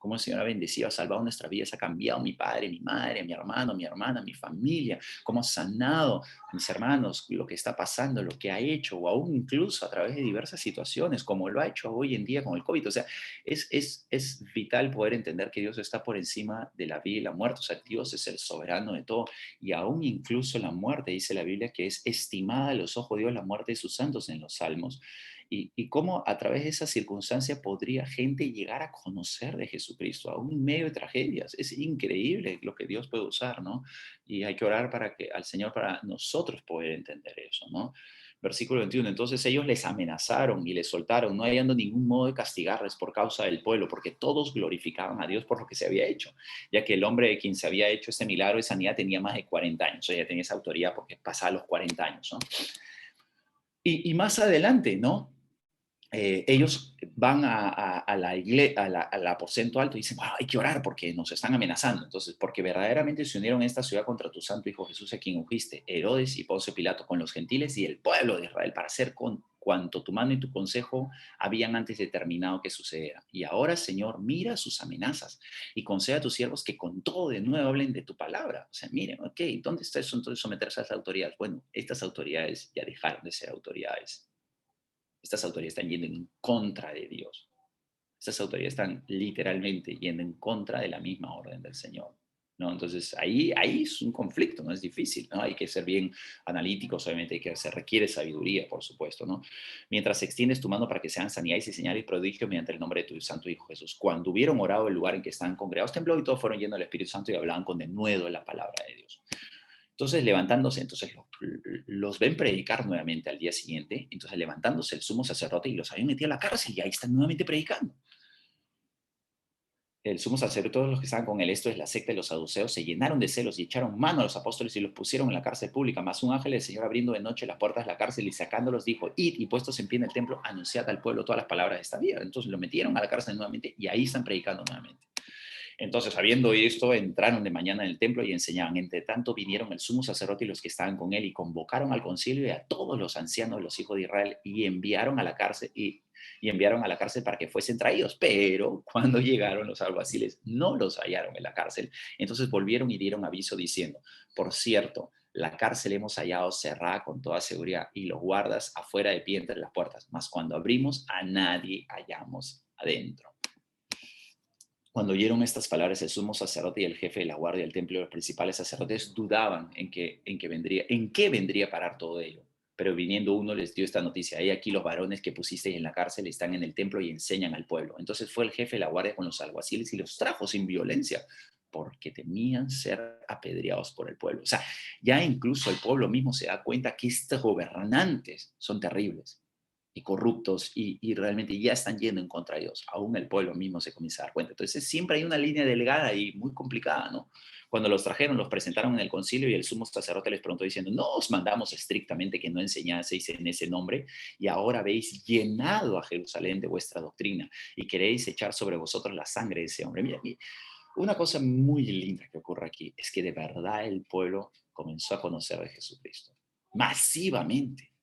cómo el Señor ha bendecido, ha salvado nuestras vidas, ha cambiado mi padre, mi madre, mi hermano, mi hermana, mi familia, cómo ha sanado a mis hermanos, lo que está pasando, lo que ha hecho, o aún incluso a través de diversas situaciones, como lo ha hecho hoy en día con el COVID. O sea, es vital poder entender que Dios está por encima de la vida y la muerte. O sea, Dios es el soberano de todo, y aún incluso la muerte, dice la Biblia, que es estimada a los ojos de Dios la muerte de sus santos en los Salmos. Y cómo a través de esa circunstancia podría gente llegar a conocer de Jesucristo, aún en medio de tragedias. Es increíble lo que Dios puede usar, ¿no? Y hay que orar al Señor para nosotros poder entender eso, ¿no? Versículo 21, entonces ellos les amenazaron y les soltaron, no hallando ningún modo de castigarles por causa del pueblo, porque todos glorificaban a Dios por lo que se había hecho, ya que el hombre de quien se había hecho este milagro de sanidad tenía más de 40 años, o sea, ya tenía esa autoridad porque pasaba los 40 años, ¿no? Y más adelante, ¿no? Ellos van al aposento alto y dicen, wow, hay que orar porque nos están amenazando. Entonces, porque verdaderamente se unieron en esta ciudad contra tu santo Hijo Jesús, a quien ungiste, Herodes y Poncio Pilato, con los gentiles y el pueblo de Israel, para hacer con cuanto tu mano y tu consejo habían antes determinado que sucediera. Y ahora, Señor, mira sus amenazas y concede a tus siervos que con todo de nuevo hablen de tu palabra. O sea, miren, ok, ¿dónde está eso entonces someterse a las autoridades? Bueno, estas autoridades ya dejaron de ser autoridades. Estas autoridades están yendo en contra de Dios. Estas autoridades están literalmente yendo en contra de la misma orden del Señor, ¿no? Entonces, ahí es un conflicto, ¿no? Es difícil, ¿no? Hay que ser bien analíticos, obviamente, se requiere sabiduría, por supuesto, ¿no? Mientras extiendes tu mano para que sean sanidades y señales y prodigios mediante el nombre de tu santo Hijo Jesús. Cuando hubieron orado, el lugar en que estaban congregados tembló y todos fueron llenos del Espíritu Santo y hablaban con denuedo la palabra de Dios. Entonces, levantándose, entonces los ven predicar nuevamente al día siguiente. Entonces, levantándose el sumo sacerdote y los habían metido a la cárcel y ahí están nuevamente predicando. El sumo sacerdote, todos los que estaban con él, esto es la secta de los saduceos, se llenaron de celos y echaron mano a los apóstoles y los pusieron en la cárcel pública. Mas un ángel del Señor, abriendo de noche las puertas de la cárcel y sacándolos, dijo, id y puestos en pie en el templo, anunciad al pueblo todas las palabras de esta vida. Entonces lo metieron a la cárcel nuevamente y ahí están predicando nuevamente. Entonces, habiendo oído esto, entraron de mañana en el templo y enseñaban. Entre tanto, vinieron el sumo sacerdote y los que estaban con él y convocaron al concilio y a todos los ancianos de los hijos de Israel y enviaron a la cárcel para que fuesen traídos. Pero cuando llegaron los alguaciles, no los hallaron en la cárcel. Entonces volvieron y dieron aviso diciendo, por cierto, la cárcel hemos hallado cerrada con toda seguridad y los guardas afuera de pie entre las puertas. Mas cuando abrimos, a nadie hallamos adentro. Cuando oyeron estas palabras, el sumo sacerdote y el jefe de la guardia del templo y los principales sacerdotes dudaban en qué vendría a parar todo ello. Pero viniendo uno les dio esta noticia: he aquí los varones que pusisteis en la cárcel están en el templo y enseñan al pueblo. Entonces fue el jefe de la guardia con los alguaciles y los trajo sin violencia, porque temían ser apedreados por el pueblo. O sea, ya incluso el pueblo mismo se da cuenta que estos gobernantes son terribles y corruptos y realmente ya están yendo en contra de Dios. Aún el pueblo mismo se comienza a dar cuenta. Entonces siempre hay una línea delgada y muy complicada, ¿no? Cuando los trajeron, los presentaron en el concilio y el sumo sacerdote les preguntó diciendo, no os mandamos estrictamente que no enseñaseis en ese nombre y ahora habéis llenado a Jerusalén de vuestra doctrina y queréis echar sobre vosotros la sangre de ese hombre. Mira, una cosa muy linda que ocurre aquí es que de verdad el pueblo comenzó a conocer de Jesucristo masivamente.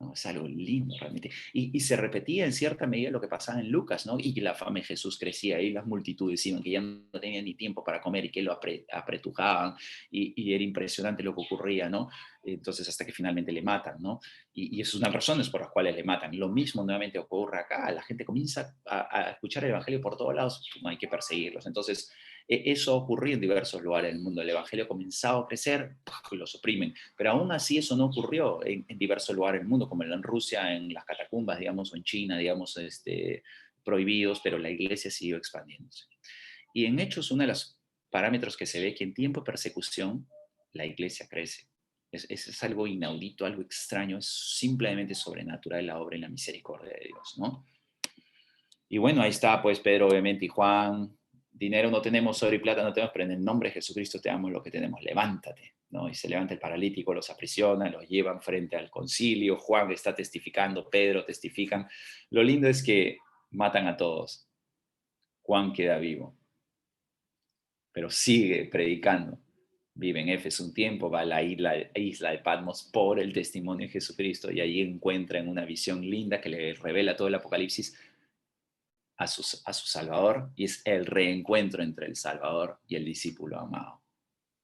¿No? Es algo lindo realmente. Y se repetía en cierta medida lo que pasaba en Lucas, ¿no? Y que la fama de Jesús crecía y las multitudes iban, que ya no tenían ni tiempo para comer y que lo apretujaban y era impresionante lo que ocurría, ¿no? Entonces hasta que finalmente le matan, ¿no? Y esas son las razones por las cuales le matan. Lo mismo nuevamente ocurre acá. La gente comienza a escuchar el evangelio por todos lados, no hay que perseguirlos. Entonces eso ocurrió en diversos lugares del mundo. El evangelio comenzaba a crecer, lo suprimen. Pero aún así eso no ocurrió en diversos lugares del mundo, como en Rusia, en las catacumbas, digamos, o en China, digamos, prohibidos, pero la iglesia siguió expandiéndose. Y en Hechos, uno de los parámetros que se ve que en tiempo de persecución la iglesia crece. Es algo inaudito, algo extraño, es simplemente sobrenatural la obra y la misericordia de Dios, ¿no? Y bueno, ahí está, pues, Pedro, obviamente, y Juan. Dinero no tenemos, oro y plata no tenemos, pero en el nombre de Jesucristo te damos lo que tenemos, levántate, ¿no? Y se levanta el paralítico, los aprisiona, los llevan frente al concilio, Juan está testificando, Pedro testifican. Lo lindo es que matan a todos. Juan queda vivo, pero sigue predicando. Vive en Éfeso un tiempo, va a la isla de Patmos por el testimonio de Jesucristo y allí encuentra en una visión linda que le revela todo el Apocalipsis a su Salvador, y es el reencuentro entre el Salvador y el discípulo amado.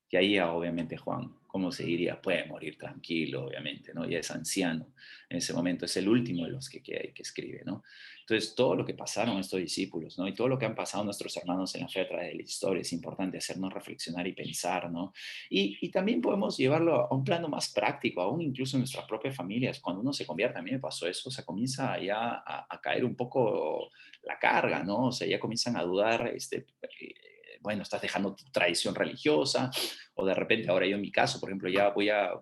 Y ahí obviamente Juan, ¿cómo se diría? Puede morir tranquilo, obviamente, ¿no? Ya es anciano en ese momento, es el último de los que queda y que escribe, ¿no? Entonces, todo lo que pasaron estos discípulos, ¿no? Y todo lo que han pasado nuestros hermanos en la fe a través de la historia, es importante hacernos reflexionar y pensar, ¿no? Y también podemos llevarlo a un plano más práctico, aún incluso en nuestras propias familias. Cuando uno se convierte, a mí me pasó eso, o sea, comienza ya a caer un poco la carga, ¿no? O sea, ya comienzan a dudar, bueno, estás dejando tu tradición religiosa, o de repente ahora yo en mi caso, por ejemplo, ya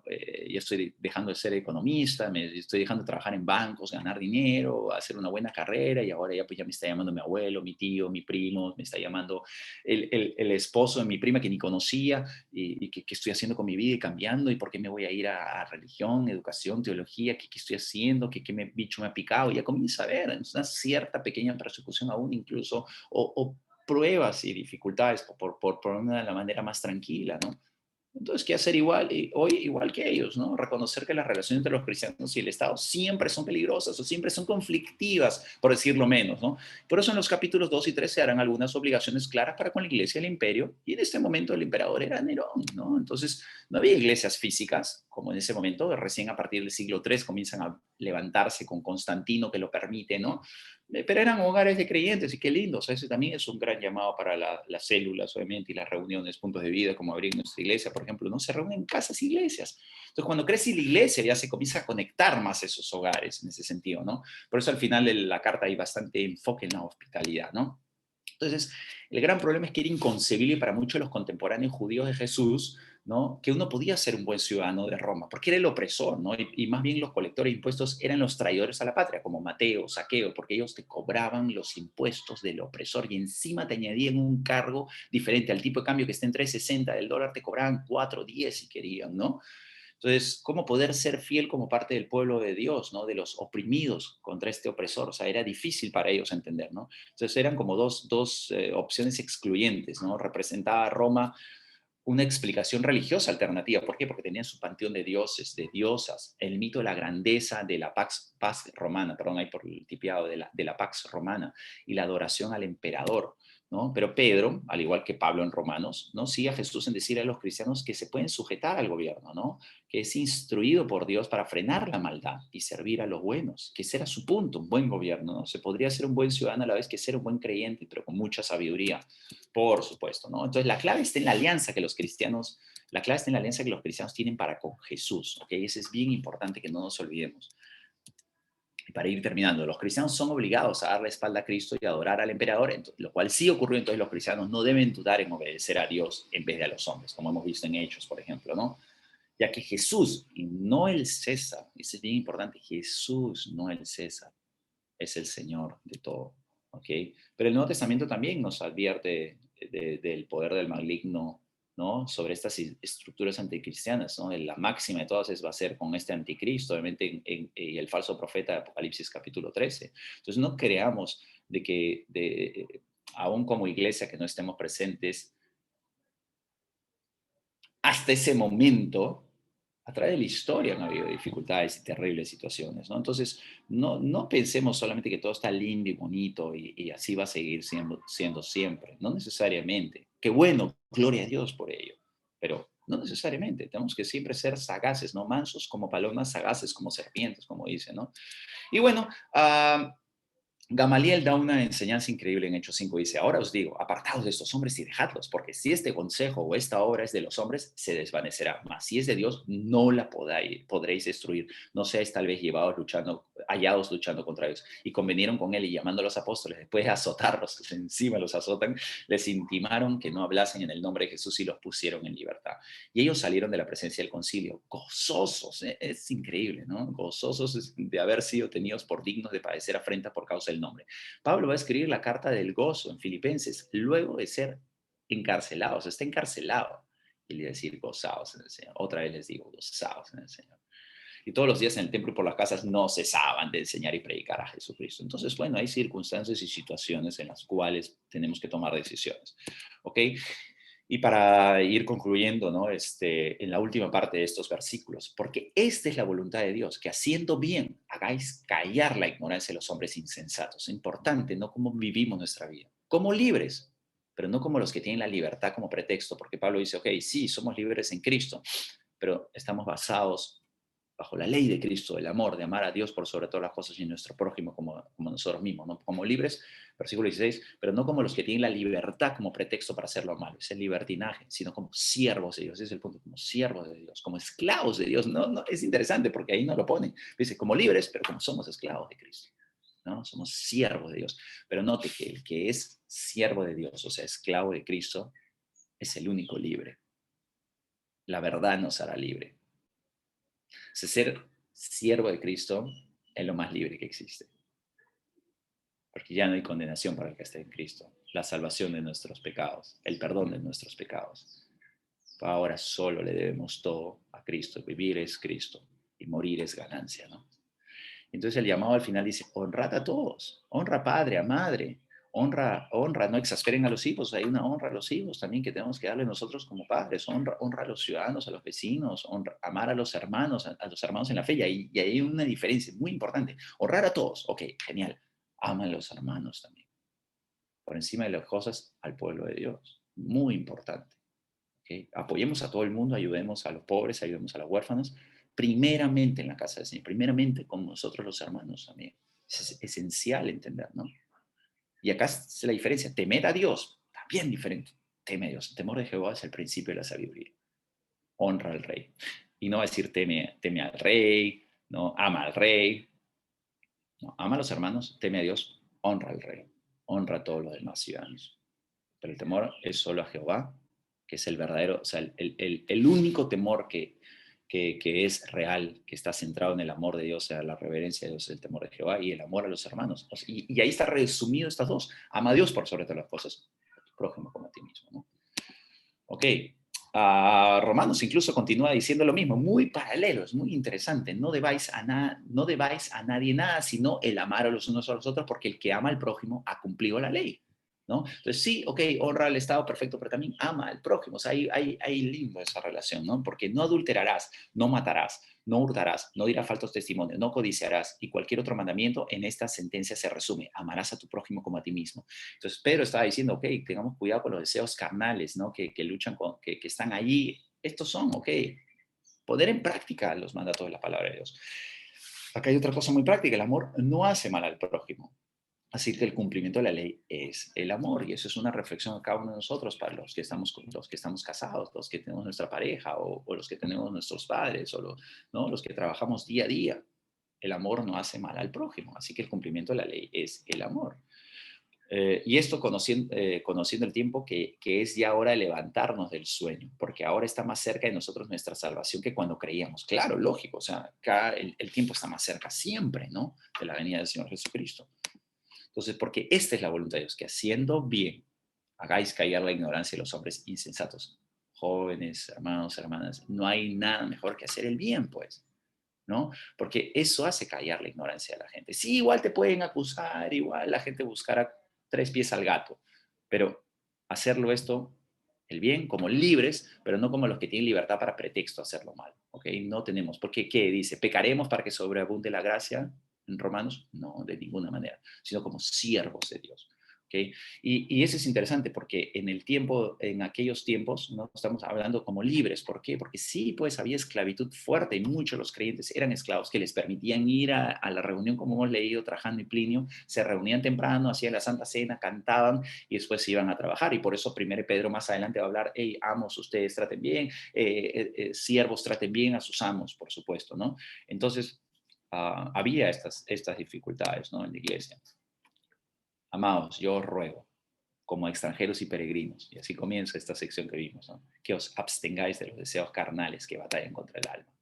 estoy dejando de ser economista, estoy dejando de trabajar en bancos, ganar dinero, hacer una buena carrera, y ahora ya, pues ya me está llamando mi abuelo, mi tío, mi primo, me está llamando el esposo de mi prima que ni conocía, y qué estoy haciendo con mi vida y cambiando, y por qué me voy a ir a religión, educación, teología, qué estoy haciendo, qué bicho me ha picado, y ya comienza a ver una cierta pequeña persecución aún incluso, o pruebas y dificultades por una de la manera más tranquila, ¿no? Entonces, ¿qué hacer hoy igual que ellos, ¿no? Reconocer que las relaciones entre los cristianos y el Estado siempre son peligrosas o siempre son conflictivas, por decirlo menos, ¿no? Por eso en los capítulos 2 y 3 se harán algunas obligaciones claras para con la iglesia y el imperio, y en este momento el emperador era Nerón, ¿no? Entonces, no había iglesias físicas, como en ese momento, recién a partir del siglo III comienzan a levantarse con Constantino que lo permite, ¿no? Pero eran hogares de creyentes, y qué lindo, o sea, ese también es un gran llamado para las células, obviamente, y las reuniones, puntos de vida, como abrir nuestra iglesia, por ejemplo, ¿no? Se reúnen en casas e iglesias. Entonces, cuando crece la iglesia, ya se comienza a conectar más esos hogares, en ese sentido, ¿no? Por eso al final de la carta hay bastante enfoque en la hospitalidad, ¿no? Entonces, el gran problema es que era inconcebible para muchos de los contemporáneos judíos de Jesús, ¿no? Que uno podía ser un buen ciudadano de Roma, porque era el opresor, ¿no? Y más bien los colectores de impuestos eran los traidores a la patria, como Mateo, Zaqueo, porque ellos te cobraban los impuestos del opresor y encima te añadían un cargo diferente al tipo de cambio que está en 3.60 del dólar, te cobraban 4.10 si querían, ¿no? Entonces, ¿cómo poder ser fiel como parte del pueblo de Dios, ¿no? De los oprimidos contra este opresor? O sea, era difícil para ellos entender, ¿no? Entonces eran como dos opciones excluyentes, ¿no? Representaba a Roma una explicación religiosa alternativa. ¿Por qué? Porque tenían su panteón de dioses, de diosas, el mito de la grandeza de la Pax Romana, perdón, ahí por el tipiado de la Pax Romana, y la adoración al emperador, ¿no? Pero Pedro, al igual que Pablo en Romanos, ¿no? Sigue a Jesús en decir a los cristianos que se pueden sujetar al gobierno, ¿no? Que es instruido por Dios para frenar la maldad y servir a los buenos, que ese era su punto, un buen gobierno, ¿no? Se podría ser un buen ciudadano a la vez que ser un buen creyente, pero con mucha sabiduría, por supuesto, ¿no? Entonces la clave está en la alianza que los cristianos tienen para con Jesús, ¿ok? Eso es bien importante que no nos olvidemos. Y para ir terminando, los cristianos son obligados a dar la espalda a Cristo y a adorar al emperador, lo cual sí ocurrió. Entonces los cristianos no deben dudar en obedecer a Dios en vez de a los hombres, como hemos visto en Hechos, por ejemplo, ¿no? Ya que Jesús, y no el César, eso es bien importante, Jesús, no el César, es el Señor de todo, ¿ok? Pero el Nuevo Testamento también nos advierte del poder del maligno, ¿no? Sobre estas estructuras anticristianas, ¿no? La máxima de todas va a ser con este anticristo, obviamente, y el falso profeta de Apocalipsis capítulo 13. Entonces no creamos de que aún como iglesia que no estemos presentes hasta ese momento. A través de la historia no ha habido dificultades y terribles situaciones, ¿no? Entonces, no pensemos solamente que todo está lindo y bonito y así va a seguir siendo siempre. No necesariamente. Qué bueno, gloria a Dios por ello. Pero no necesariamente. Tenemos que siempre ser sagaces, ¿no? Mansos como palomas, sagaces como serpientes, como dice, ¿no? Y bueno, Gamaliel da una enseñanza increíble en Hechos 5. Dice, ahora os digo, apartaos de estos hombres y dejadlos, porque si este consejo o esta obra es de los hombres, se desvanecerá. Mas si es de Dios, no la podréis destruir. No seáis tal vez hallados luchando contra ellos. Y convinieron con él y llamando a los apóstoles, después de azotarlos, encima los azotan, les intimaron que no hablasen en el nombre de Jesús y los pusieron en libertad. Y ellos salieron de la presencia del concilio, gozosos. Es increíble, ¿no? Gozosos de haber sido tenidos por dignos de padecer afrenta por causa del nombre. Pablo va a escribir la carta del gozo en Filipenses luego de ser encarcelado, o sea, está encarcelado, y le va a decir gozaos en el Señor. Otra vez les digo, gozaos en el Señor. Y todos los días en el templo y por las casas no cesaban de enseñar y predicar a Jesucristo. Entonces, bueno, hay circunstancias y situaciones en las cuales tenemos que tomar decisiones, ¿ok? Y para ir concluyendo, ¿no? En la última parte de estos versículos, porque esta es la voluntad de Dios, que haciendo bien hagáis callar la ignorancia de los hombres insensatos. Es importante, ¿no? Cómo vivimos nuestra vida. Como libres, pero no como los que tienen la libertad como pretexto, porque Pablo dice, ok, sí, somos libres en Cristo, pero estamos basados bajo la ley de Cristo, del amor, de amar a Dios por sobre todas las cosas y nuestro prójimo como nosotros mismos, ¿no? Como libres, versículo 16, pero no como los que tienen la libertad como pretexto para hacer lo malo, es el libertinaje, sino como siervos de Dios, ese es el punto, como siervos de Dios, como esclavos de Dios, no, es interesante porque ahí no lo ponen, dice como libres, pero como somos esclavos de Cristo, ¿no? Somos siervos de Dios, pero note que el que es siervo de Dios, o sea, esclavo de Cristo, es el único libre. La verdad nos hará libre. O sea, ser siervo de Cristo es lo más libre que existe. Porque ya no hay condenación para el que esté en Cristo. La salvación de nuestros pecados, el perdón de nuestros pecados. Ahora solo le debemos todo a Cristo. Vivir es Cristo y morir es ganancia, ¿no? Entonces el llamado al final dice, honrad a todos. Honra a padre, a madre. Honra, no exasperen a los hijos, hay una honra a los hijos también que tenemos que darle nosotros como padres, honra a los ciudadanos, a los vecinos, amar a los hermanos en la fe, y ahí hay una diferencia muy importante. Honrar a todos, ok, genial, ama a los hermanos también, por encima de las cosas al pueblo de Dios, muy importante. ¿Okay? Apoyemos a todo el mundo, ayudemos a los pobres, ayudemos a los huérfanos, primeramente en la casa del Señor, primeramente con nosotros los hermanos también. Es esencial entender, ¿no? Y acá es la diferencia. Temer a Dios, también diferente. Teme a Dios. El temor de Jehová es el principio de la sabiduría. Honra al rey. Y no va a decir teme al rey, no, ama al rey. No, ama a los hermanos, teme a Dios, honra al rey. Honra a todos los demás ciudadanos. Pero el temor es solo a Jehová, que es el verdadero, o sea, el único temor que es real, que está centrado en el amor de Dios, o sea, la reverencia de Dios, el temor de Jehová y el amor a los hermanos. O sea, y ahí está resumido estas dos. Ama a Dios por sobre todas las cosas, a tu prójimo como a ti mismo, ¿no? Ok, Romanos incluso continúa diciendo lo mismo, muy paralelo, es muy interesante. No debáis a nadie nada, sino el amar a los unos a los otros, porque el que ama al prójimo ha cumplido la ley, ¿no? Entonces sí, ok, honra al Estado, perfecto, pero también ama al prójimo. O sea, hay lindo esa relación, ¿no? Porque no adulterarás, no matarás, no hurtarás, no dirás falsos testimonios, no codiciarás, y cualquier otro mandamiento en esta sentencia se resume: amarás a tu prójimo como a ti mismo. Entonces Pedro estaba diciendo, ok, tengamos cuidado con los deseos carnales, ¿no? Que luchan que están allí. Estos son, ok, poner en práctica los mandatos de la palabra de Dios. Acá hay otra cosa muy práctica: el amor no hace mal al prójimo. Así que el cumplimiento de la ley es el amor, y eso es una reflexión a cada uno de nosotros, para los que estamos casados, los que tenemos nuestra pareja, o los que tenemos nuestros padres, o ¿no? Los que trabajamos día a día. El amor no hace mal al prójimo, así que el cumplimiento de la ley es el amor. Y esto conociendo el tiempo que es ya hora de levantarnos del sueño, porque ahora está más cerca de nosotros nuestra salvación que cuando creíamos. Claro, lógico, o sea, acá el tiempo está más cerca siempre, ¿no? De la venida del Señor Jesucristo. Entonces, porque esta es la voluntad de Dios, que haciendo bien hagáis callar la ignorancia de los hombres insensatos. Jóvenes, hermanos, hermanas, no hay nada mejor que hacer el bien, pues, ¿no? Porque eso hace callar la ignorancia de la gente. Sí, igual te pueden acusar, igual la gente buscará 3 pies al gato, pero hacerlo esto, el bien, como libres, pero no como los que tienen libertad para pretexto a hacerlo mal, ¿ok? No tenemos, porque ¿qué dice? ¿Pecaremos para que sobreabunde la gracia en Romanos? No, de ninguna manera, sino como siervos de Dios. ¿Okay? Y eso es interesante porque en aquellos tiempos no estamos hablando como libres. ¿Por qué? Porque sí, pues había esclavitud fuerte y muchos de los creyentes eran esclavos que les permitían ir a la reunión, como hemos leído, Trajano y Plinio, se reunían temprano, hacían la Santa Cena, cantaban y después se iban a trabajar. Y por eso 1 Pedro más adelante va a hablar: hey, amos, ustedes traten bien, siervos traten bien a sus amos, por supuesto, ¿no? Entonces, había estas dificultades, ¿no? En la iglesia. Amados, yo os ruego, como extranjeros y peregrinos, y así comienza esta sección que vimos, ¿no? Que os abstengáis de los deseos carnales que batallan contra el alma.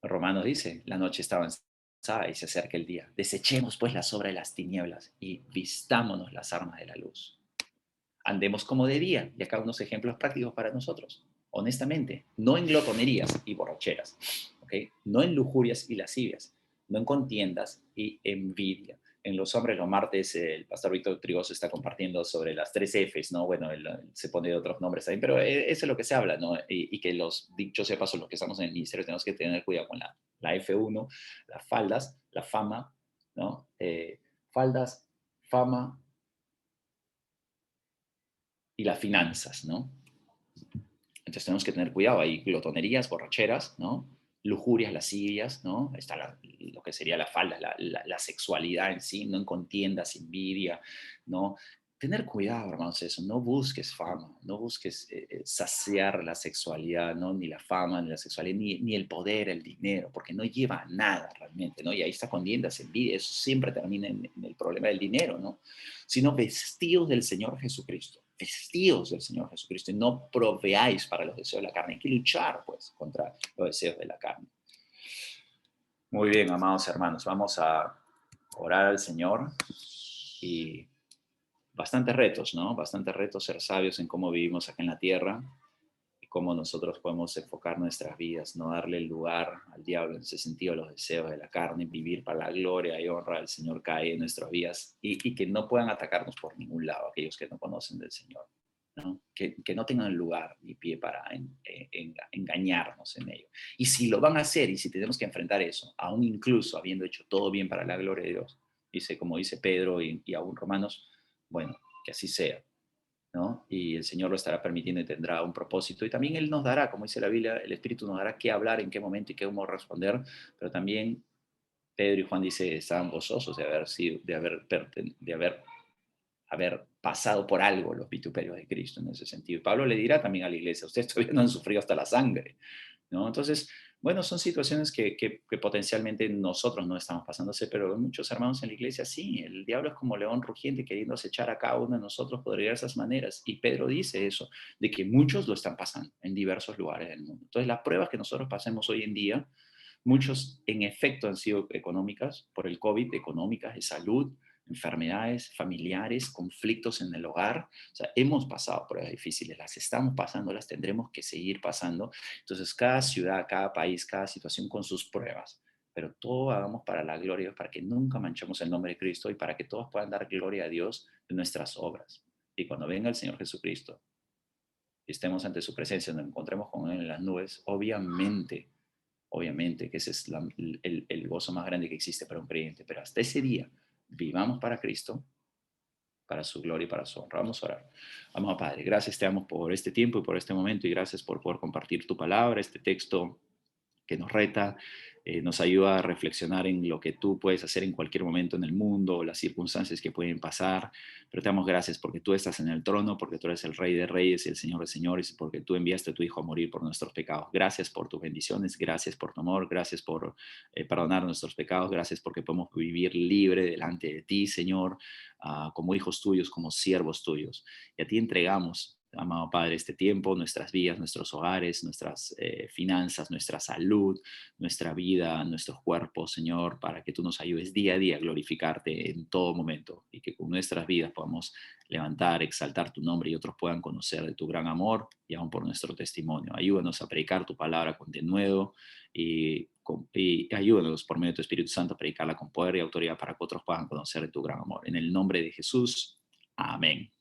Romanos dice: la noche está avanzada y se acerca el día. Desechemos pues la obras de las tinieblas y vistámonos las armas de la luz. Andemos como de día, y acá unos ejemplos prácticos para nosotros. Honestamente, no en glotonerías y borracheras, ¿okay? No en lujurias y lascivias, no en contiendas y envidia, en Los Hombres los Martes el pastor Víctor Trigoso está compartiendo sobre las 3 Fs, ¿no? Bueno, él se pone otros nombres ahí, pero eso es lo que se habla, ¿no? Y que los dichos de paso, los que estamos en el ministerio, tenemos que tener cuidado con la F1, las faldas, la fama, ¿no? Faldas, fama y las finanzas, ¿no? Entonces tenemos que tener cuidado, hay glotonerías, borracheras, ¿no? Lujurias, lascivias, ¿no? Está lo que sería la falda, la sexualidad en sí, no en contiendas, envidia, ¿no? Tener cuidado, hermanos, eso, no busques fama, no busques saciar la sexualidad, ¿no? Ni la fama, ni la sexualidad, ni el poder, el dinero, porque no lleva a nada realmente, ¿no? Y ahí está contiendas, envidia, eso siempre termina en el problema del dinero, ¿no? Sino vestidos del Señor Jesucristo. Vestidos del Señor Jesucristo y no proveáis para los deseos de la carne. Hay que luchar, pues, contra los deseos de la carne. Muy bien, amados hermanos, vamos a orar al Señor y bastantes retos, ¿no? Bastantes retos, ser sabios en cómo vivimos acá en la tierra y cómo nosotros podemos enfocar nuestras vidas, no darle lugar al diablo en ese sentido, a los deseos de la carne, vivir para la gloria y honra del Señor que hay en nuestras vidas y que no puedan atacarnos por ningún lado aquellos que no conocen del Señor, ¿no? Que no tengan lugar ni pie para engañarnos en ello. Y si lo van a hacer y si tenemos que enfrentar eso, aún incluso habiendo hecho todo bien para la gloria de Dios, como dice Pedro y aún Romanos, bueno, que así sea, ¿no? Y el Señor lo estará permitiendo y tendrá un propósito. Y también Él nos dará, como dice la Biblia, el Espíritu nos dará qué hablar, en qué momento y qué cómo responder. Pero también Pedro y Juan dice, estaban gozosos de haber pasado por algo los vituperios de Cristo en ese sentido. Y Pablo le dirá también a la iglesia, ustedes todavía no han sufrido hasta la sangre, ¿no? Entonces, bueno, son situaciones que potencialmente nosotros no estamos pasándose, pero muchos hermanos en la iglesia sí. El diablo es como león rugiente queriendo acechar a cada uno de nosotros por diversas maneras. Y Pedro dice eso, de que muchos lo están pasando en diversos lugares del mundo. Entonces, las pruebas que nosotros pasemos hoy en día, muchos en efecto han sido económicas, por el COVID, económicas, de salud, enfermedades familiares, conflictos en el hogar. O sea, hemos pasado pruebas difíciles, las estamos pasando, las tendremos que seguir pasando. Entonces, cada ciudad, cada país, cada situación con sus pruebas. Pero todo hagamos para la gloria de Dios, para que nunca manchemos el nombre de Cristo y para que todos puedan dar gloria a Dios de nuestras obras. Y cuando venga el Señor Jesucristo y estemos ante su presencia, nos encontremos con Él en las nubes, obviamente que ese es el gozo más grande que existe para un creyente. Pero hasta ese día, vivamos para Cristo, para su gloria y para su honra. Vamos a orar. Amado Padre, gracias te damos por este tiempo y por este momento y gracias por poder compartir tu palabra, este texto que nos reta, nos ayuda a reflexionar en lo que tú puedes hacer en cualquier momento en el mundo, las circunstancias que pueden pasar, pero te damos gracias porque tú estás en el trono, porque tú eres el Rey de Reyes y el Señor de Señores, y porque tú enviaste a tu Hijo a morir por nuestros pecados. Gracias por tus bendiciones, gracias por tu amor, gracias por perdonar nuestros pecados, gracias porque podemos vivir libre delante de ti, Señor, como hijos tuyos, como siervos tuyos. Y a ti entregamos, amado Padre, este tiempo, nuestras vidas, nuestros hogares, nuestras finanzas, nuestra salud, nuestra vida, nuestros cuerpos, Señor, para que tú nos ayudes día a día a glorificarte en todo momento y que con nuestras vidas podamos levantar, exaltar tu nombre y otros puedan conocer de tu gran amor y aún por nuestro testimonio. Ayúdanos a predicar tu palabra con denuedo y ayúdanos por medio de tu Espíritu Santo a predicarla con poder y autoridad para que otros puedan conocer de tu gran amor. En el nombre de Jesús, amén.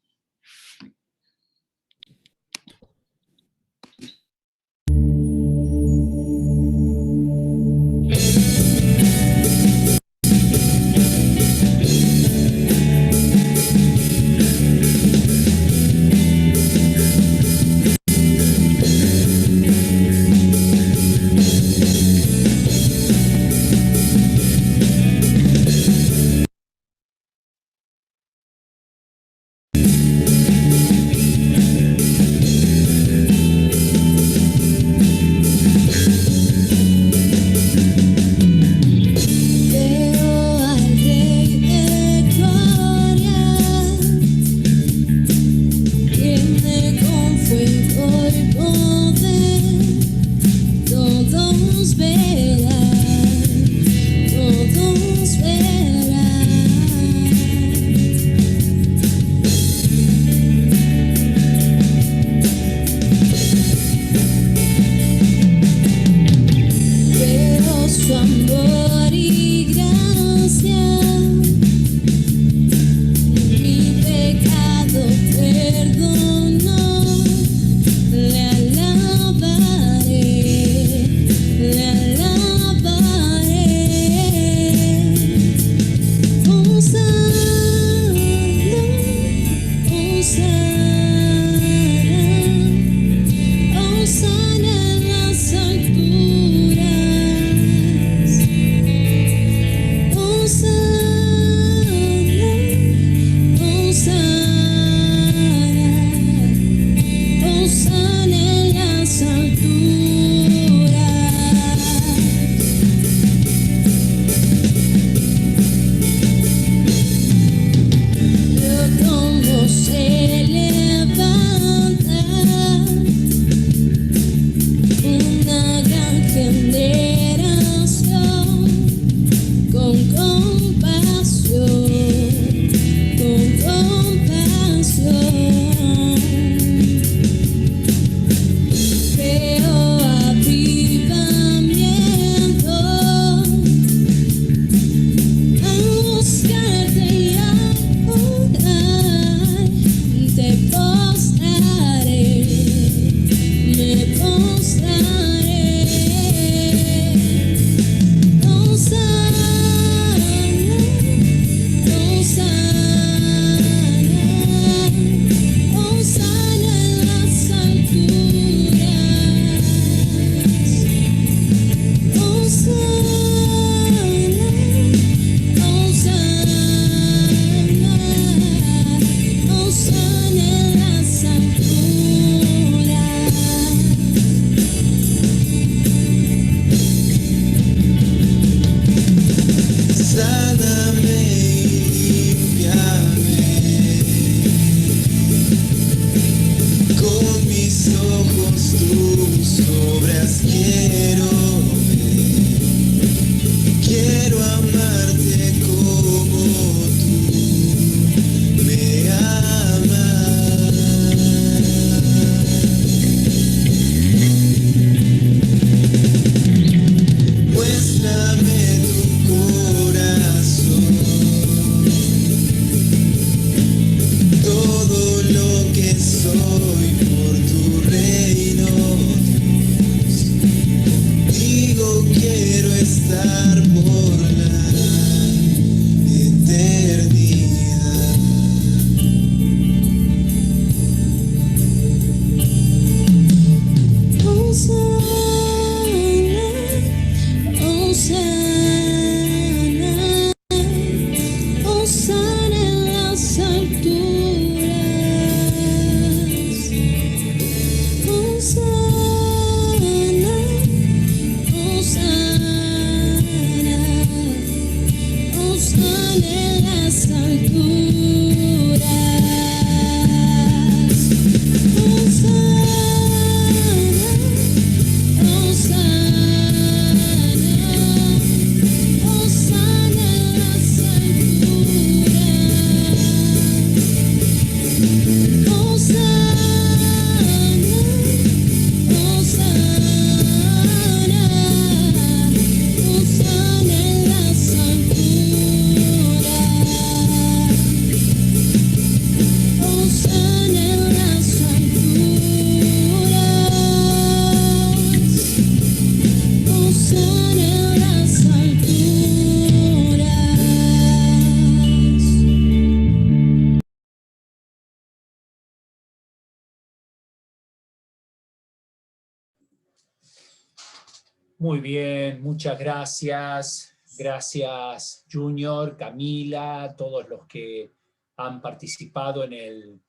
Muy bien, muchas gracias. Gracias Junior, Camila, todos los que han participado en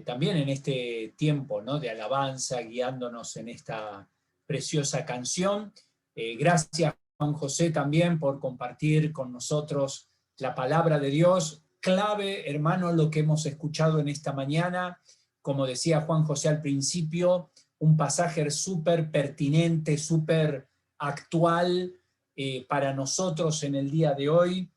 también en este tiempo, ¿no?, de alabanza, guiándonos en esta preciosa canción. Gracias Juan José también por compartir con nosotros la palabra de Dios. Clave, hermano, lo que hemos escuchado en esta mañana. Como decía Juan José al principio, un pasaje súper pertinente, súper actual para nosotros en el día de hoy.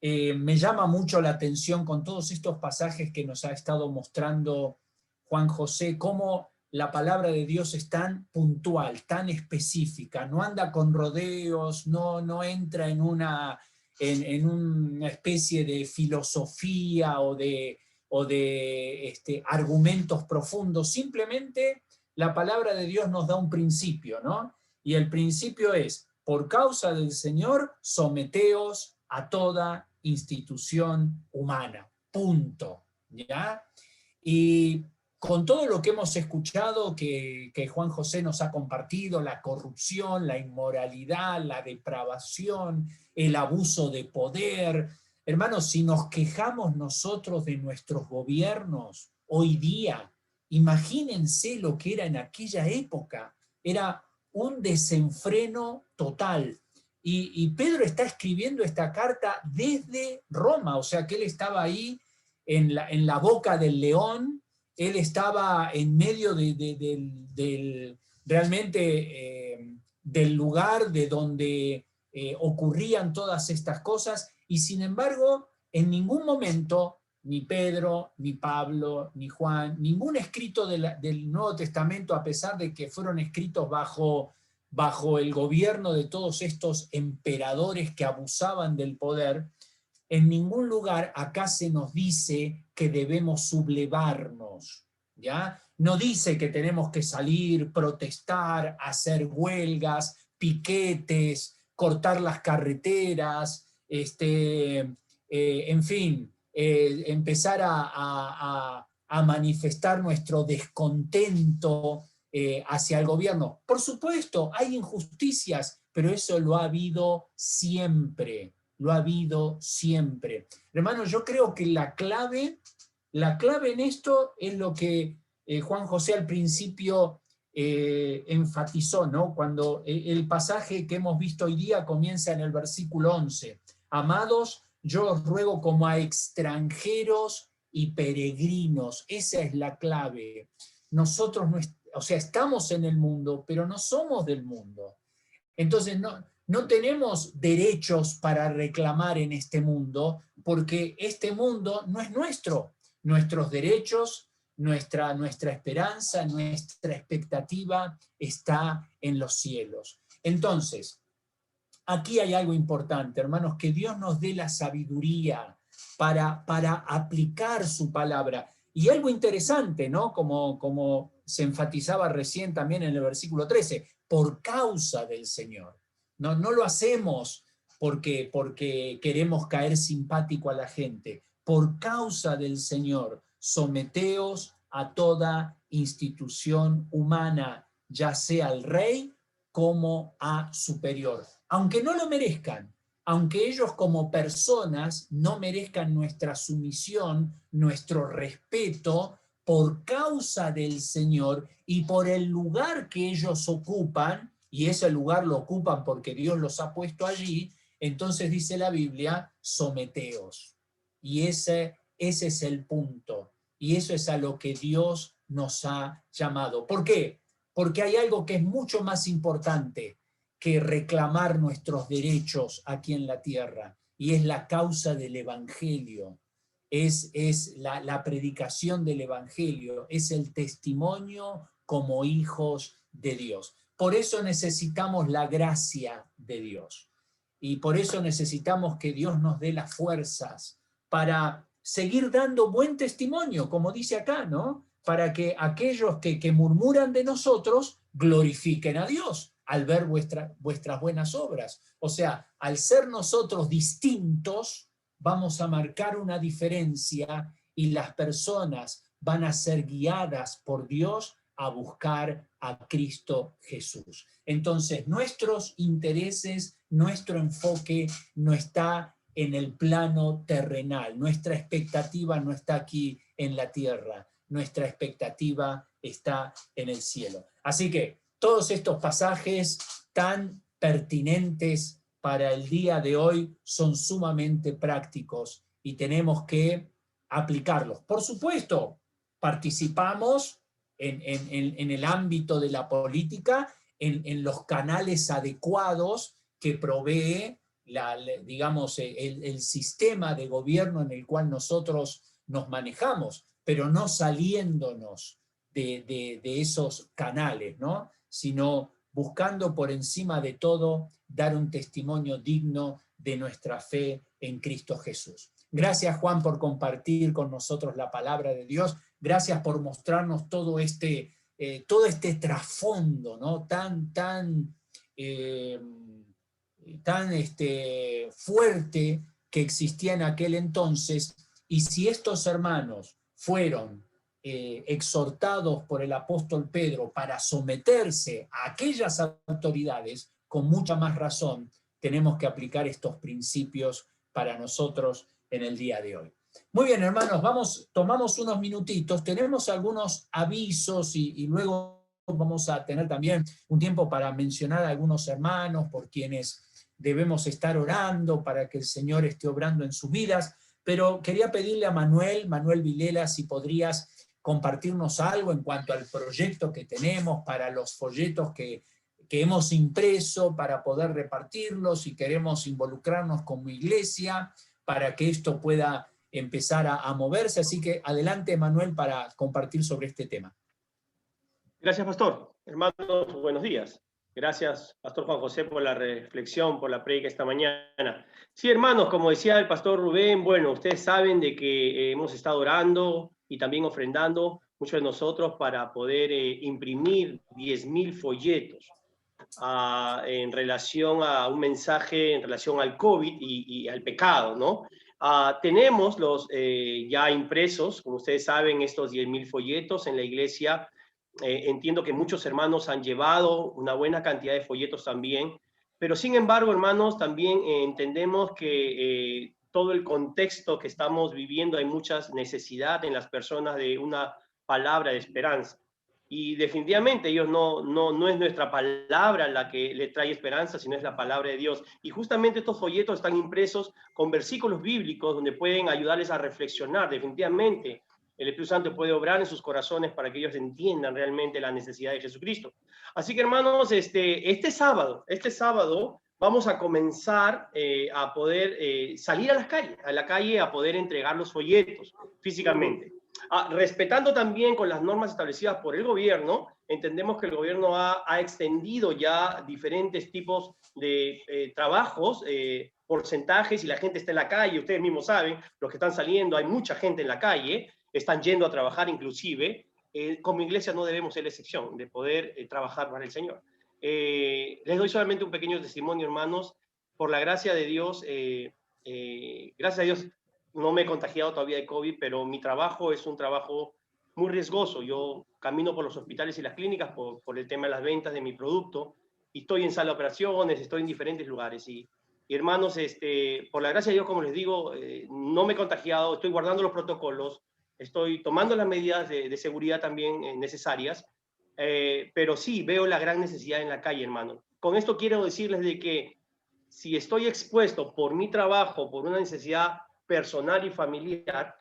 Me llama mucho la atención con todos estos pasajes que nos ha estado mostrando Juan José, cómo la palabra de Dios es tan puntual, tan específica, no anda con rodeos, no entra en una especie de filosofía o de argumentos profundos. Simplemente la palabra de Dios nos da un principio, ¿no? Y el principio es: por causa del Señor, someteos a toda institución humana. Punto. ¿Ya? Y con todo lo que hemos escuchado que Juan José nos ha compartido, la corrupción, la inmoralidad, la depravación, el abuso de poder, hermanos, si nos quejamos nosotros de nuestros gobiernos hoy día, imagínense lo que era en aquella época. Era un desenfreno total. Y Pedro está escribiendo esta carta desde Roma, o sea que él estaba ahí en la boca del león, él estaba en medio realmente del lugar de donde ocurrían todas estas cosas, y sin embargo, en ningún momento, ni Pedro, ni Pablo, ni Juan, ningún escrito del Nuevo Testamento, a pesar de que fueron escritos bajo el gobierno de todos estos emperadores que abusaban del poder, en ningún lugar acá se nos dice que debemos sublevarnos, ¿ya? No dice que tenemos que salir, protestar, hacer huelgas, piquetes, cortar las carreteras, en fin, empezar a manifestar nuestro descontento hacia el gobierno. Por supuesto, hay injusticias, pero eso lo ha habido siempre, lo ha habido siempre. Hermanos, yo creo que la clave en esto es lo que Juan José al principio enfatizó, ¿no? Cuando el pasaje que hemos visto hoy día comienza en el versículo 11. Amados, yo os ruego como a extranjeros y peregrinos. Esa es la clave. Nosotros estamos en el mundo, pero no somos del mundo. Entonces no tenemos derechos para reclamar en este mundo, porque este mundo no es nuestro. Nuestros derechos, nuestra esperanza, nuestra expectativa está en los cielos. Entonces, aquí hay algo importante, hermanos, que Dios nos dé la sabiduría para aplicar su palabra. Y algo interesante, ¿no? Como se enfatizaba recién también en el versículo 13, por causa del Señor. No lo hacemos porque queremos caer simpático a la gente. Por causa del Señor, someteos a toda institución humana, ya sea al rey como a superior. Aunque no lo merezcan, aunque ellos como personas no merezcan nuestra sumisión, nuestro respeto, por causa del Señor y por el lugar que ellos ocupan, y ese lugar lo ocupan porque Dios los ha puesto allí, entonces dice la Biblia, someteos. Y ese es el punto. Y eso es a lo que Dios nos ha llamado. ¿Por qué? Porque hay algo que es mucho más importante que reclamar nuestros derechos aquí en la tierra, y es la causa del Evangelio. Es la predicación del Evangelio, es el testimonio como hijos de Dios. Por eso necesitamos la gracia de Dios. Y por eso necesitamos que Dios nos dé las fuerzas para seguir dando buen testimonio, como dice acá, ¿no? Para que aquellos que murmuran de nosotros glorifiquen a Dios al ver vuestras buenas obras. O sea, al ser nosotros distintos, vamos a marcar una diferencia y las personas van a ser guiadas por Dios a buscar a Cristo Jesús. Entonces, nuestros intereses, nuestro enfoque no está en el plano terrenal. Nuestra expectativa no está aquí en la tierra. Nuestra expectativa está en el cielo. Así que todos estos pasajes tan pertinentes para el día de hoy son sumamente prácticos y tenemos que aplicarlos. Por supuesto, participamos en el ámbito de la política, en los canales adecuados que provee digamos, el sistema de gobierno en el cual nosotros nos manejamos, pero no saliéndonos de esos canales, ¿no? Sino buscando por encima de todo dar un testimonio digno de nuestra fe en Cristo Jesús. Gracias, Juan, por compartir con nosotros la palabra de Dios. Gracias por mostrarnos todo este trasfondo, ¿no? tan fuerte que existía en aquel entonces. Y si estos hermanos fueron exhortados por el apóstol Pedro para someterse a aquellas autoridades, con mucha más razón tenemos que aplicar estos principios para nosotros en el día de hoy. Muy bien, hermanos, tomamos unos minutitos, tenemos algunos avisos y luego vamos a tener también un tiempo para mencionar a algunos hermanos por quienes debemos estar orando para que el Señor esté obrando en sus vidas, pero quería pedirle a Manuel Vilela, si podrías compartirnos algo en cuanto al proyecto que tenemos para los folletos que hemos impreso, para poder repartirlos, y queremos involucrarnos como iglesia para que esto pueda empezar a moverse. Así que adelante, Manuel, para compartir sobre este tema. Gracias, pastor. Hermanos, buenos días. Gracias, pastor Juan José, por la reflexión, por la prédica esta mañana. Sí, hermanos, como decía el pastor Rubén, bueno, ustedes saben de que hemos estado orando y también ofrendando, muchos de nosotros, para poder imprimir 10.000 folletos en relación a un mensaje en relación al COVID y al pecado, ¿no? Tenemos los ya impresos, como ustedes saben, estos 10.000 folletos en la iglesia. Entiendo que muchos hermanos han llevado una buena cantidad de folletos también, pero sin embargo, hermanos, también entendemos que todo el contexto que estamos viviendo, hay mucha necesidad en las personas de una palabra de esperanza. Y definitivamente ellos no es nuestra palabra la que le trae esperanza, sino es la palabra de Dios. Y justamente estos folletos están impresos con versículos bíblicos donde pueden ayudarles a reflexionar. Definitivamente el Espíritu Santo puede obrar en sus corazones para que ellos entiendan realmente la necesidad de Jesucristo. Así que, hermanos, este sábado vamos a comenzar a poder salir a la calle a poder entregar los folletos físicamente. Respetando también con las normas establecidas por el gobierno, entendemos que el gobierno ha extendido ya diferentes tipos de trabajos, porcentajes, y la gente está en la calle. Ustedes mismos saben, los que están saliendo, hay mucha gente en la calle, están yendo a trabajar inclusive. Como iglesia no debemos ser la excepción de poder trabajar para el Señor. Les doy solamente un pequeño testimonio, hermanos. Por la gracia de Dios, gracias a Dios, no me he contagiado todavía de COVID, pero mi trabajo es un trabajo muy riesgoso. Yo camino por los hospitales y las clínicas por el tema de las ventas de mi producto, y estoy en sala de operaciones, estoy en diferentes lugares. Y hermanos, por la gracia de Dios, como les digo, no me he contagiado, estoy guardando los protocolos, estoy tomando las medidas de seguridad también necesarias, pero sí veo la gran necesidad en la calle, hermanos. Con esto quiero decirles de que si estoy expuesto por mi trabajo, por una necesidad personal y familiar,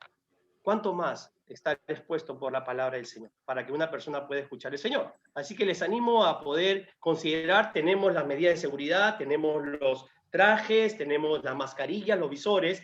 ¿cuánto más estar expuesto por la palabra del Señor, para que una persona pueda escuchar al Señor? Así que les animo a poder considerar, tenemos las medidas de seguridad, tenemos los trajes, tenemos las mascarillas, los visores,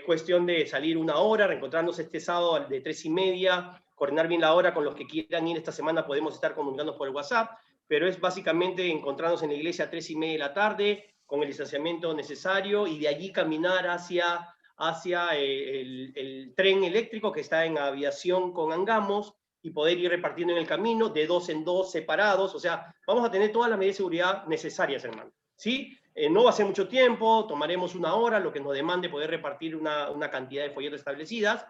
cuestión de salir una hora, reencontrarnos este sábado de 3:30, coordinar bien la hora con los que quieran ir esta semana, podemos estar comunicándonos por el WhatsApp, pero es básicamente encontrarnos en la iglesia a 3:30 de la tarde, con el distanciamiento necesario, y de allí caminar hacia el tren eléctrico que está en aviación con Angamos, y poder ir repartiendo en el camino de 2 en 2 separados. O sea, vamos a tener todas las medidas de seguridad necesarias, hermano, ¿sí? No va a ser mucho tiempo, tomaremos una hora, lo que nos demande poder repartir una cantidad de folletos establecidas,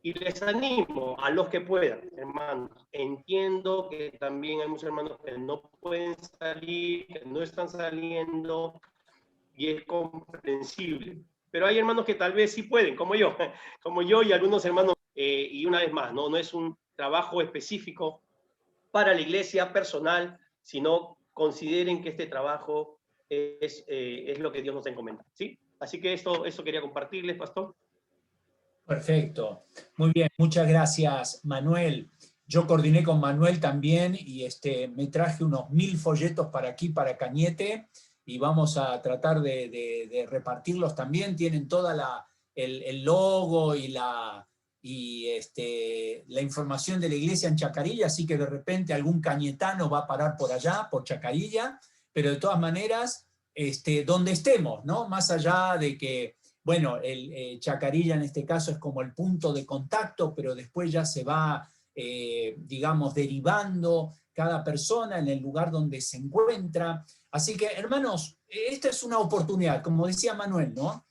y les animo a los que puedan, hermanos. Entiendo que también hay muchos hermanos que no pueden salir, que no están saliendo, y es comprensible. Pero hay hermanos que tal vez sí pueden, como yo y algunos hermanos. Y una vez más, no es un trabajo específico para la iglesia personal, sino consideren que este trabajo es lo que Dios nos ha encomendado, ¿sí? Así que eso quería compartirles, pastor. Perfecto. Muy bien, muchas gracias, Manuel. Yo coordiné con Manuel también y me traje unos 1000 folletos para aquí, para Cañete, y vamos a tratar de repartirlos también. Tienen toda el logo y la información de la iglesia en Chacarilla, así que de repente algún cañetano va a parar por allá, por Chacarilla, pero de todas maneras, donde estemos, ¿no? Más allá de que, bueno, Chacarilla en este caso es como el punto de contacto, pero después ya se va, digamos, derivando cada persona en el lugar donde se encuentra. Así que, hermanos, esta es una oportunidad, como decía Manuel, ¿no?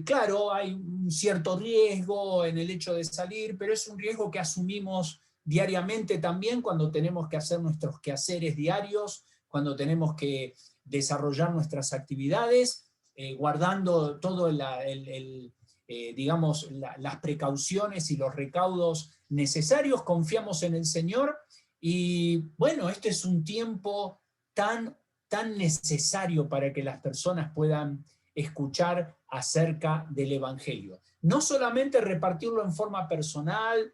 Claro, hay un cierto riesgo en el hecho de salir, pero es un riesgo que asumimos diariamente también cuando tenemos que hacer nuestros quehaceres diarios, cuando tenemos que desarrollar nuestras actividades, guardando todo digamos, las precauciones y los recaudos necesarios. Confiamos en el Señor y, bueno, este es un tiempo tan necesario para que las personas puedan escuchar acerca del Evangelio. No solamente repartirlo en forma personal,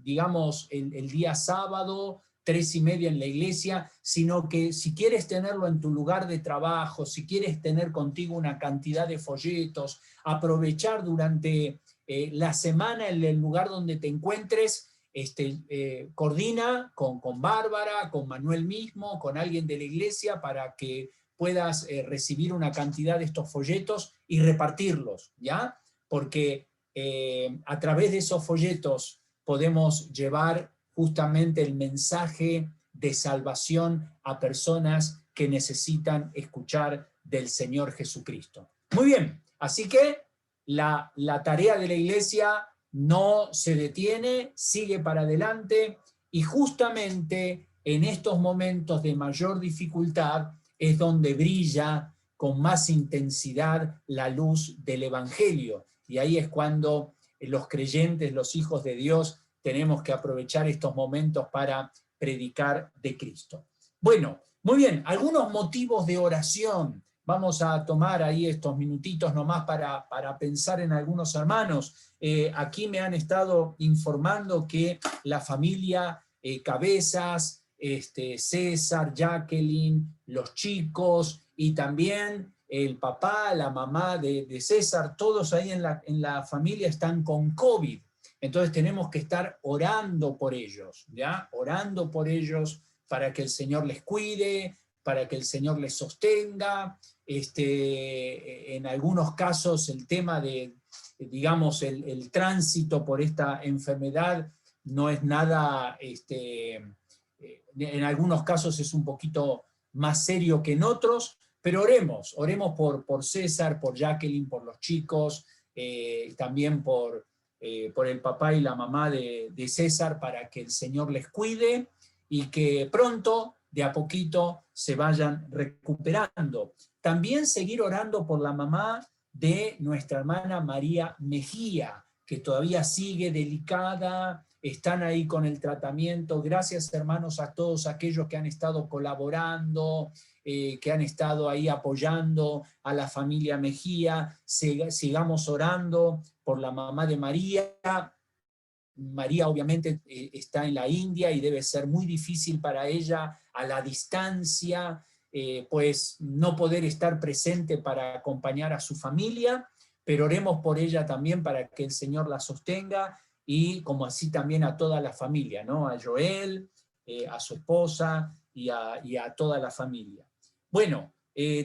digamos, el día sábado, 3:30 en la iglesia, sino que si quieres tenerlo en tu lugar de trabajo, si quieres tener contigo una cantidad de folletos, aprovechar durante la semana en el lugar donde te encuentres, coordina con Bárbara, con Manuel mismo, con alguien de la iglesia, para que puedas recibir una cantidad de estos folletos y repartirlos, ¿ya? Porque a través de esos folletos podemos llevar justamente el mensaje de salvación a personas que necesitan escuchar del Señor Jesucristo. Muy bien, así que la tarea de la iglesia no se detiene, sigue para adelante, y justamente en estos momentos de mayor dificultad es donde brilla con más intensidad la luz del Evangelio, y ahí es cuando los creyentes, los hijos de Dios, tenemos que aprovechar estos momentos para predicar de Cristo. Bueno, muy bien, algunos motivos de oración. Vamos a tomar ahí estos minutitos nomás para pensar en algunos hermanos. Aquí me han estado informando que la familia Cabezas, César, Jacqueline, los chicos y también el papá, la mamá de César, todos ahí en la familia están con COVID. Entonces tenemos que estar orando por ellos, ¿ya? Orando por ellos para que el Señor les cuide, para que el Señor les sostenga. En algunos casos el tema de, digamos, el tránsito por esta enfermedad no es nada, en algunos casos es un poquito más serio que en otros, pero oremos por César, por Jacqueline, por los chicos, también por el papá y la mamá de César, para que el Señor les cuide y que pronto, de a poquito, se vayan recuperando. También seguir orando por la mamá de nuestra hermana María Mejía, que todavía sigue delicada, están ahí con el tratamiento. Gracias, hermanos, a todos aquellos que han estado colaborando, que han estado ahí apoyando a la familia Mejía. Sigamos orando por la mamá de María. María obviamente está en la India y debe ser muy difícil para ella a la distancia, pues no poder estar presente para acompañar a su familia, pero oremos por ella también para que el Señor la sostenga, y como así también a toda la familia, ¿no? A Joel, a su esposa y a toda la familia. Bueno,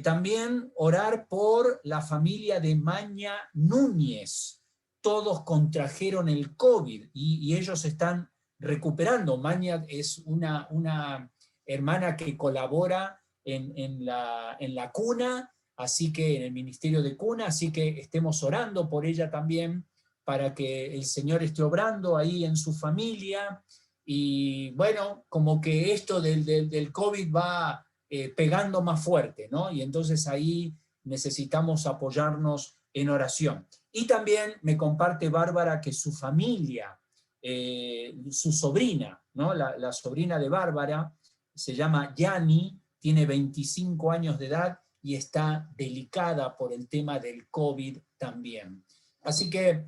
también orar por la familia de Maña Núñez. Todos contrajeron el COVID y ellos están recuperando. Maña es una hermana que colabora en la cuna, así que en el ministerio de cuna, así que estemos orando por ella también, para que el Señor esté obrando ahí en su familia. Y bueno, como que esto del COVID va pegando más fuerte, ¿no? Y entonces ahí necesitamos apoyarnos en oración. Y también me comparte Bárbara que su familia, su sobrina, ¿no? La sobrina de Bárbara, se llama Yani, tiene 25 años de edad y está delicada por el tema del COVID también. Así que,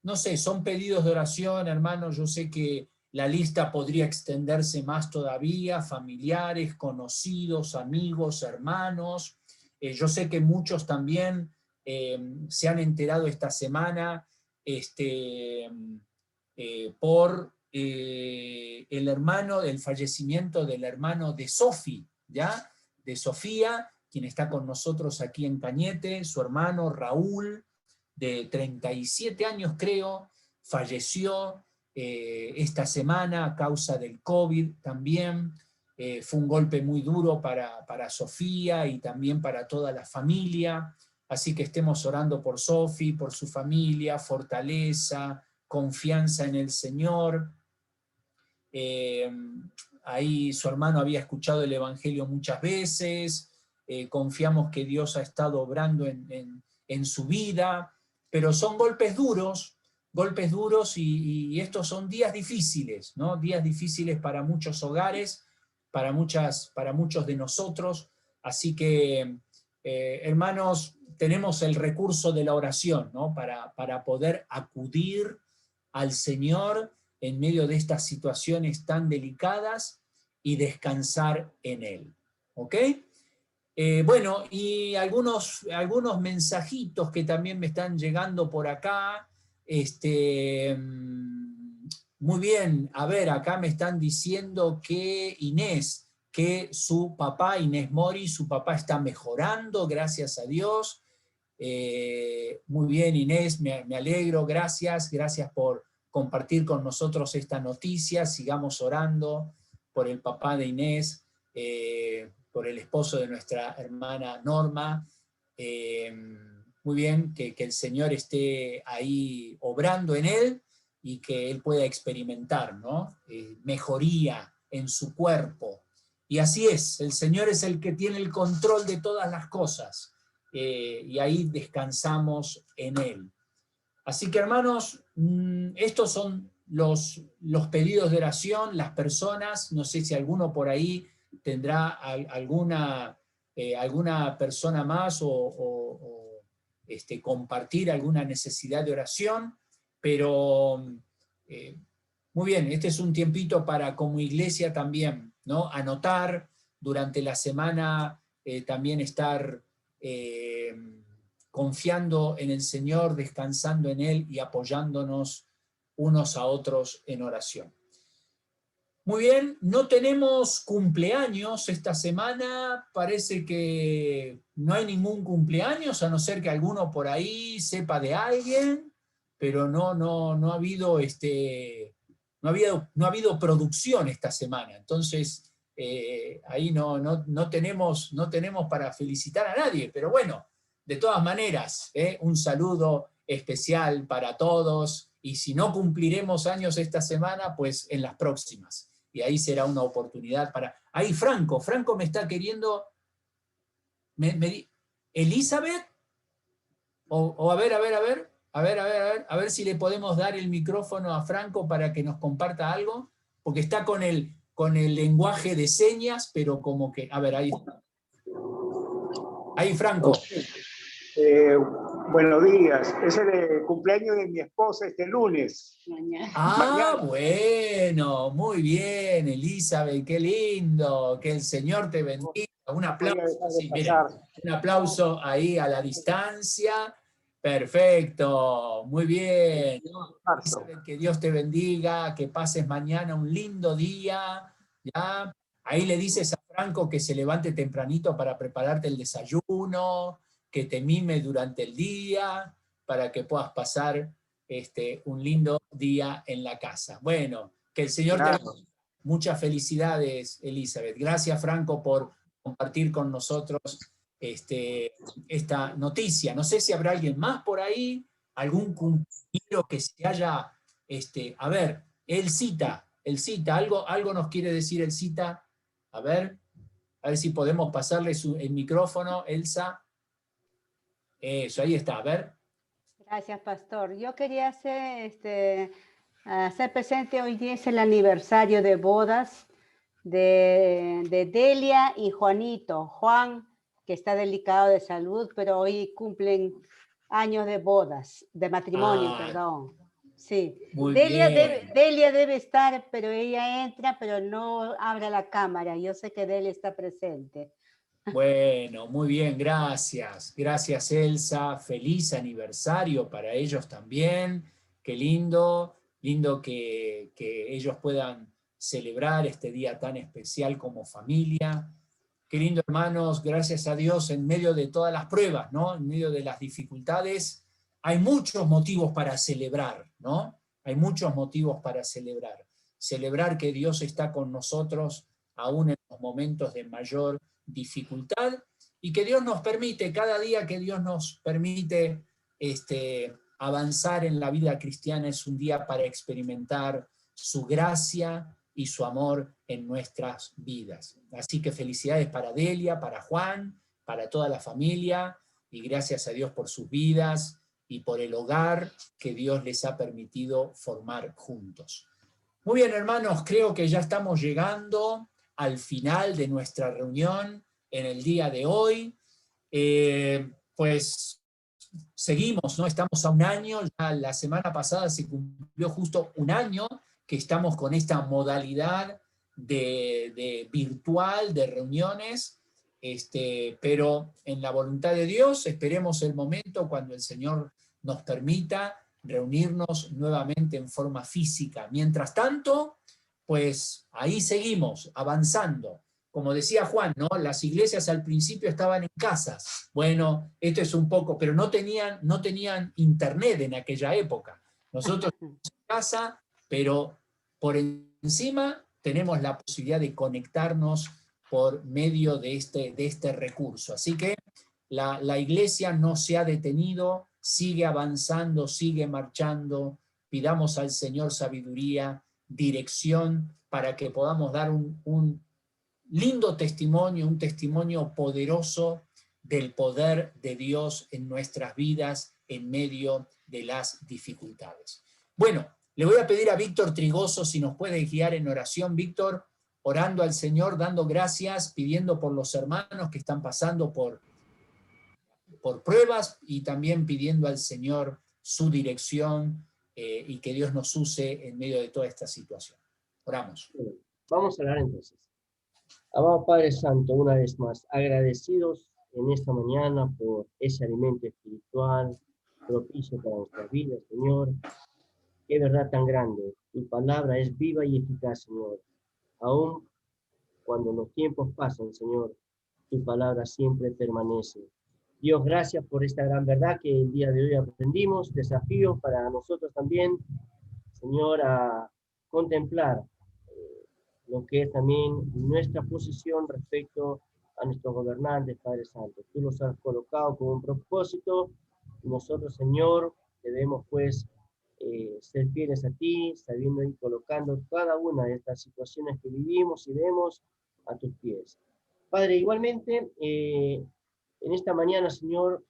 no sé, son pedidos de oración, hermanos. Yo sé que la lista podría extenderse más todavía, familiares, conocidos, amigos, hermanos. Yo sé que muchos también se han enterado esta semana por el fallecimiento del hermano de Sofi, ¿ya? De Sofía, quien está con nosotros aquí en Cañete, su hermano Raúl, de 37 años creo, falleció esta semana a causa del COVID también. Fue un golpe muy duro para Sofía y también para toda la familia, así que estemos orando por Sofi, por su familia, fortaleza, confianza en el Señor. Ahí su hermano había escuchado el Evangelio muchas veces, confiamos que Dios ha estado obrando en su vida, pero son golpes duros y estos son días difíciles, ¿no? Días difíciles para muchos hogares, para muchos de nosotros, así que, hermanos, tenemos el recurso de la oración, ¿no? Para poder acudir al Señor en medio de estas situaciones tan delicadas y descansar en Él, ¿ok? Bueno, y algunos mensajitos que también me están llegando por acá. Muy bien, a ver, acá me están diciendo que Inés, que su papá, Inés Mori, su papá está mejorando, gracias a Dios. Muy bien, Inés, me alegro, gracias por compartir con nosotros esta noticia. Sigamos orando por el papá de Inés, por el esposo de nuestra hermana Norma. Muy bien, que el Señor esté ahí obrando en él y que él pueda experimentar, ¿no? Mejoría en su cuerpo. Y así es, el Señor es el que tiene el control de todas las cosas, y ahí descansamos en Él. Así que, hermanos, estos son los pedidos de oración, las personas. No sé si alguno por ahí tendrá alguna persona más o compartir alguna necesidad de oración, pero muy bien, este es un tiempito para como iglesia también, ¿no? Anotar durante la semana, también estar confiando en el Señor, descansando en Él y apoyándonos unos a otros en oración. Muy bien, no tenemos cumpleaños esta semana, parece que no hay ningún cumpleaños, a no ser que alguno por ahí sepa de alguien, pero no ha habido producción esta semana, entonces ahí no tenemos para felicitar a nadie, pero bueno, de todas maneras, un saludo especial para todos, y si no cumpliremos años esta semana, pues en las próximas. Y ahí será una oportunidad para... Ahí Franco me está queriendo... ¿Elizabeth? O a ver si le podemos dar el micrófono a Franco para que nos comparta algo, porque está con el con el lenguaje de señas, pero como que, a ver, ahí está. Ahí, Franco. Buenos días. Es el cumpleaños de mi esposa este lunes. Ah, bueno, muy bien, Elizabeth, qué lindo, que el Señor te bendiga. Un aplauso, sí, miren, un aplauso ahí a la distancia. Perfecto, muy bien. Elizabeth, que Dios te bendiga, que pases mañana un lindo día. ¿Ya? Ahí le dices a Franco que se levante tempranito para prepararte el desayuno, que te mime durante el día, para que puedas pasar un lindo día en la casa. Bueno, que el Señor te bendiga. Muchas felicidades, Elizabeth. Gracias, Franco, por compartir con nosotros esta noticia. No sé si habrá alguien más por ahí, algún compañero que se haya... a ver, Elcita, algo nos quiere decir Elcita. A ver si podemos pasarle el micrófono, Elsa. Eso, ahí está, a ver. Gracias, pastor. Yo quería hacer presente, hoy día es el aniversario de bodas de Delia y Juanito. Juan, que está delicado de salud, pero hoy cumplen años de bodas, de matrimonio, perdón. Sí. Delia debe estar, pero ella entra, pero no abre la cámara. Yo sé que Delia está presente. Bueno, muy bien, gracias. Gracias, Elsa. Feliz aniversario para ellos también. Qué lindo que ellos puedan celebrar este día tan especial como familia. Qué lindo, hermanos, gracias a Dios, en medio de todas las pruebas, ¿no? En medio de las dificultades, hay muchos motivos para celebrar, ¿no? Hay muchos motivos para celebrar. Celebrar que Dios está con nosotros aún en los momentos de mayor dificultad, y que Dios nos permite, cada día que Dios nos permite avanzar en la vida cristiana, es un día para experimentar su gracia y su amor en nuestras vidas. Así que felicidades para Delia, para Juan, para toda la familia, y gracias a Dios por sus vidas y por el hogar que Dios les ha permitido formar juntos. Muy bien, hermanos, creo que ya estamos llegando al final de nuestra reunión en el día de hoy. Pues seguimos, ¿no? Estamos a un año, ya la semana pasada se cumplió justo un año que estamos con esta modalidad de virtual, de reuniones, pero en la voluntad de Dios esperemos el momento cuando el Señor nos permita reunirnos nuevamente en forma física. Mientras tanto, pues ahí seguimos avanzando. Como decía Juan, ¿no? Las iglesias al principio estaban en casas. Bueno, esto es un poco, pero no tenían internet en aquella época. Nosotros estamos en casa, pero por encima tenemos la posibilidad de conectarnos por medio de este recurso. Así que la iglesia no se ha detenido, sigue avanzando, sigue marchando. Pidamos al Señor sabiduría, dirección, para que podamos dar un lindo testimonio, un testimonio poderoso del poder de Dios en nuestras vidas en medio de las dificultades. Bueno, le voy a pedir a Víctor Trigoso si nos puede guiar en oración. Víctor, orando al Señor, dando gracias, pidiendo por los hermanos que están pasando por pruebas, y también pidiendo al Señor su dirección y que Dios nos use en medio de toda esta situación. Oramos. Vamos a orar entonces. Amado Padre Santo, una vez más, agradecidos en esta mañana por ese alimento espiritual propicio para nuestras vidas, Señor. Qué verdad tan grande. Tu palabra es viva y eficaz, Señor. Aún cuando los tiempos pasan, Señor, tu palabra siempre permanece. Dios, gracias por esta gran verdad que el día de hoy aprendimos. Desafío para nosotros también, Señor, a contemplar lo que es también nuestra posición respecto a nuestros gobernantes, Padre Santo. Tú los has colocado con un propósito, y nosotros, Señor, debemos pues ser fieles a ti, sabiendo y colocando cada una de estas situaciones que vivimos y vemos a tus pies. Padre, igualmente, en esta mañana, Señor,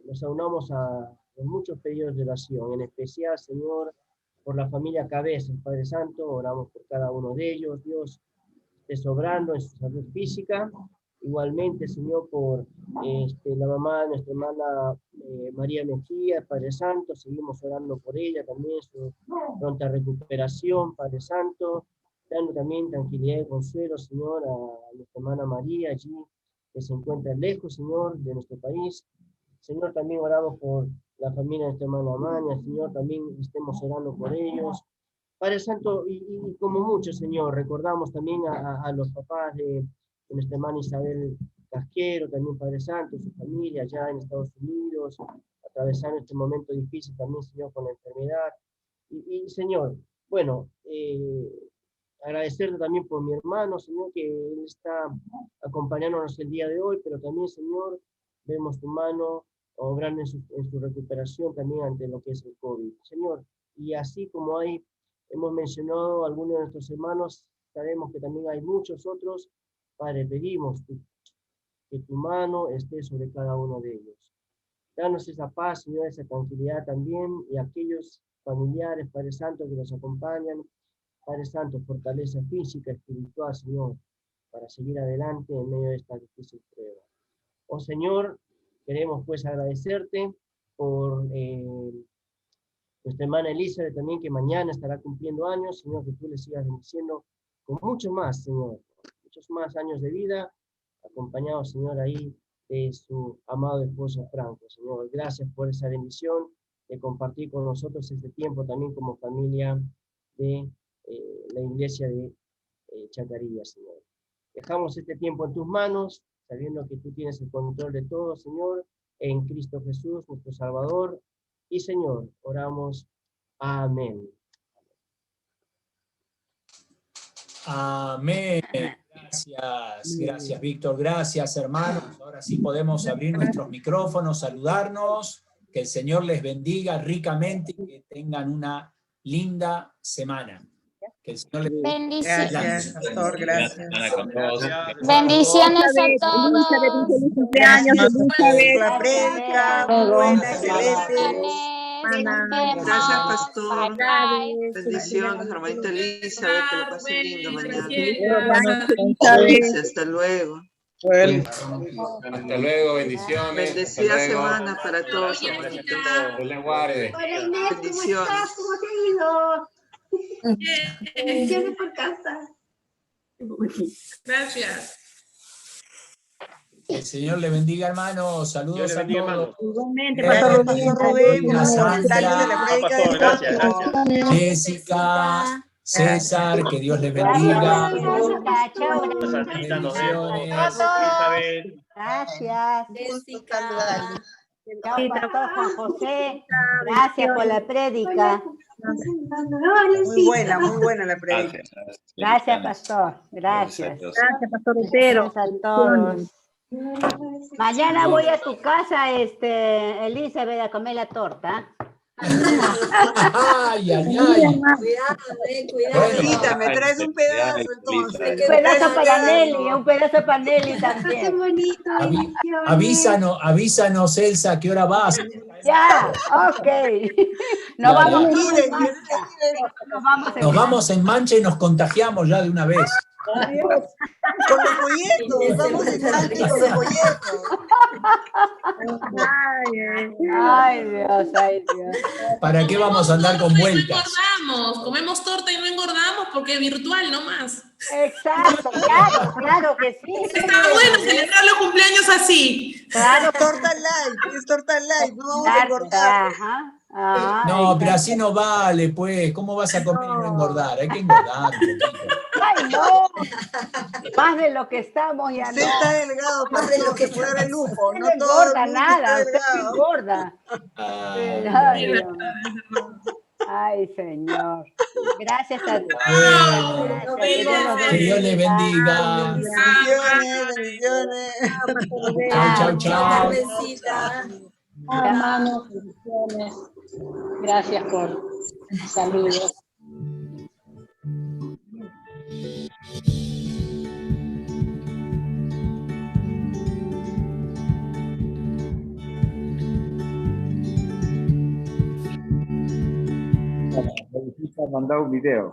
nos aunamos a muchos pedidos de oración, en especial, Señor, por la familia Cabezas, Padre Santo, oramos por cada uno de ellos, Dios esté sobrando en su salud física. Igualmente, Señor, por la mamá de nuestra hermana María Mejía, Padre Santo, seguimos orando por ella también, su pronta recuperación, Padre Santo, dando también tranquilidad y consuelo, Señor, a nuestra hermana María, allí que se encuentra lejos, Señor, de nuestro país. Señor, también oramos por la familia de nuestra hermana Maña, Señor, también estemos orando por ellos. Padre Santo, y como muchos, Señor, recordamos también a los papás de nuestra hermana Isabel Casquero, también Padre Santo, su familia allá en Estados Unidos, atravesando este momento difícil también, Señor, con la enfermedad. Y Señor, bueno, agradecerte también por mi hermano, Señor, que él está acompañándonos el día de hoy, pero también, Señor, vemos tu mano obrando en su recuperación también ante lo que es el COVID. Señor, y así como hemos mencionado algunos de nuestros hermanos, sabemos que también hay muchos otros. Padre, pedimos que tu mano esté sobre cada uno de ellos. Danos esa paz, Señor, esa tranquilidad también, y aquellos familiares, Padre Santo, que nos acompañan, Padre Santo, fortaleza física, espiritual, Señor, para seguir adelante en medio de esta difícil prueba. Oh Señor, queremos pues agradecerte por nuestra hermana Elizabeth también, que mañana estará cumpliendo años. Señor, que tú le sigas bendiciendo con mucho más, Señor, muchos más años de vida, acompañado, Señor, ahí de su amado esposo Franco. Señor, gracias por esa bendición de compartir con nosotros este tiempo también como familia de la iglesia de Chacarilla, Señor. Dejamos este tiempo en tus manos, sabiendo que tú tienes el control de todo, Señor, en Cristo Jesús, nuestro Salvador. Y Señor, oramos. Amén. Amén. Gracias, Víctor. Gracias, hermanos. Ahora sí podemos abrir nuestros micrófonos, saludarnos. Que el Señor les bendiga ricamente y que tengan una linda semana. Que el Señor les bendiga. Bendiciones. Gracias, pastor, gracias. Bendiciones a todos. Feliz cumpleaños, Elizabeth. La prédica, muy buena, excelente. Gracias, pastor. Bendiciones, hermanita Elizabeth, que lo pase lindo mañana. Hasta luego. Hasta luego, bendiciones. Bendecida semana para todos, hermanitos. Dios les guarde. Bendiciones. Bendiciones por casa. Gracias. El Señor le bendiga, hermanos. Saludos a todos. Igualmente, pastor Rubén, Jessica, César, que Dios les bendiga. Gracias. Jessica. Chao, pastor Juan José. Gracias por la prédica. Muy buena la prédica. Gracias, pastor. Gracias. Gracias, pastor Utero. Gracias a todos. Mañana voy a tu casa, Elizabeth, a comer la torta. Ay, ay, ay. Cuidado. Me traes un pedazo entonces. Un pedazo para Nelly también. Qué bonito. Avísanos, Elsa, ¿a qué hora vas? Ya, ok. Nos vamos en mancha y nos contagiamos ya de una vez. Con los folletos, vamos en mancha con los folletos. Ay, Dios. ¿Para qué vamos a andar con vueltas? Comemos torta y no engordamos porque es virtual nomás. Exacto, claro que sí. Está bueno celebrar los cumpleaños así. Claro, es torta light, no vamos a engordar. No, pero así no vale, pues. ¿Cómo vas a comer y no engordar? Hay que engordar. Ay, no. Más de lo que estamos ya no. Está delgado, más de lo que puede dar el lujo. No engorda nada, usted no engorda. Ay, Señor. Gracias a Dios. Que Dios le bendiga. Bendiciones. Chao. Hermanos, bendiciones. Gracias por saludos. Teresita ha mandado un video.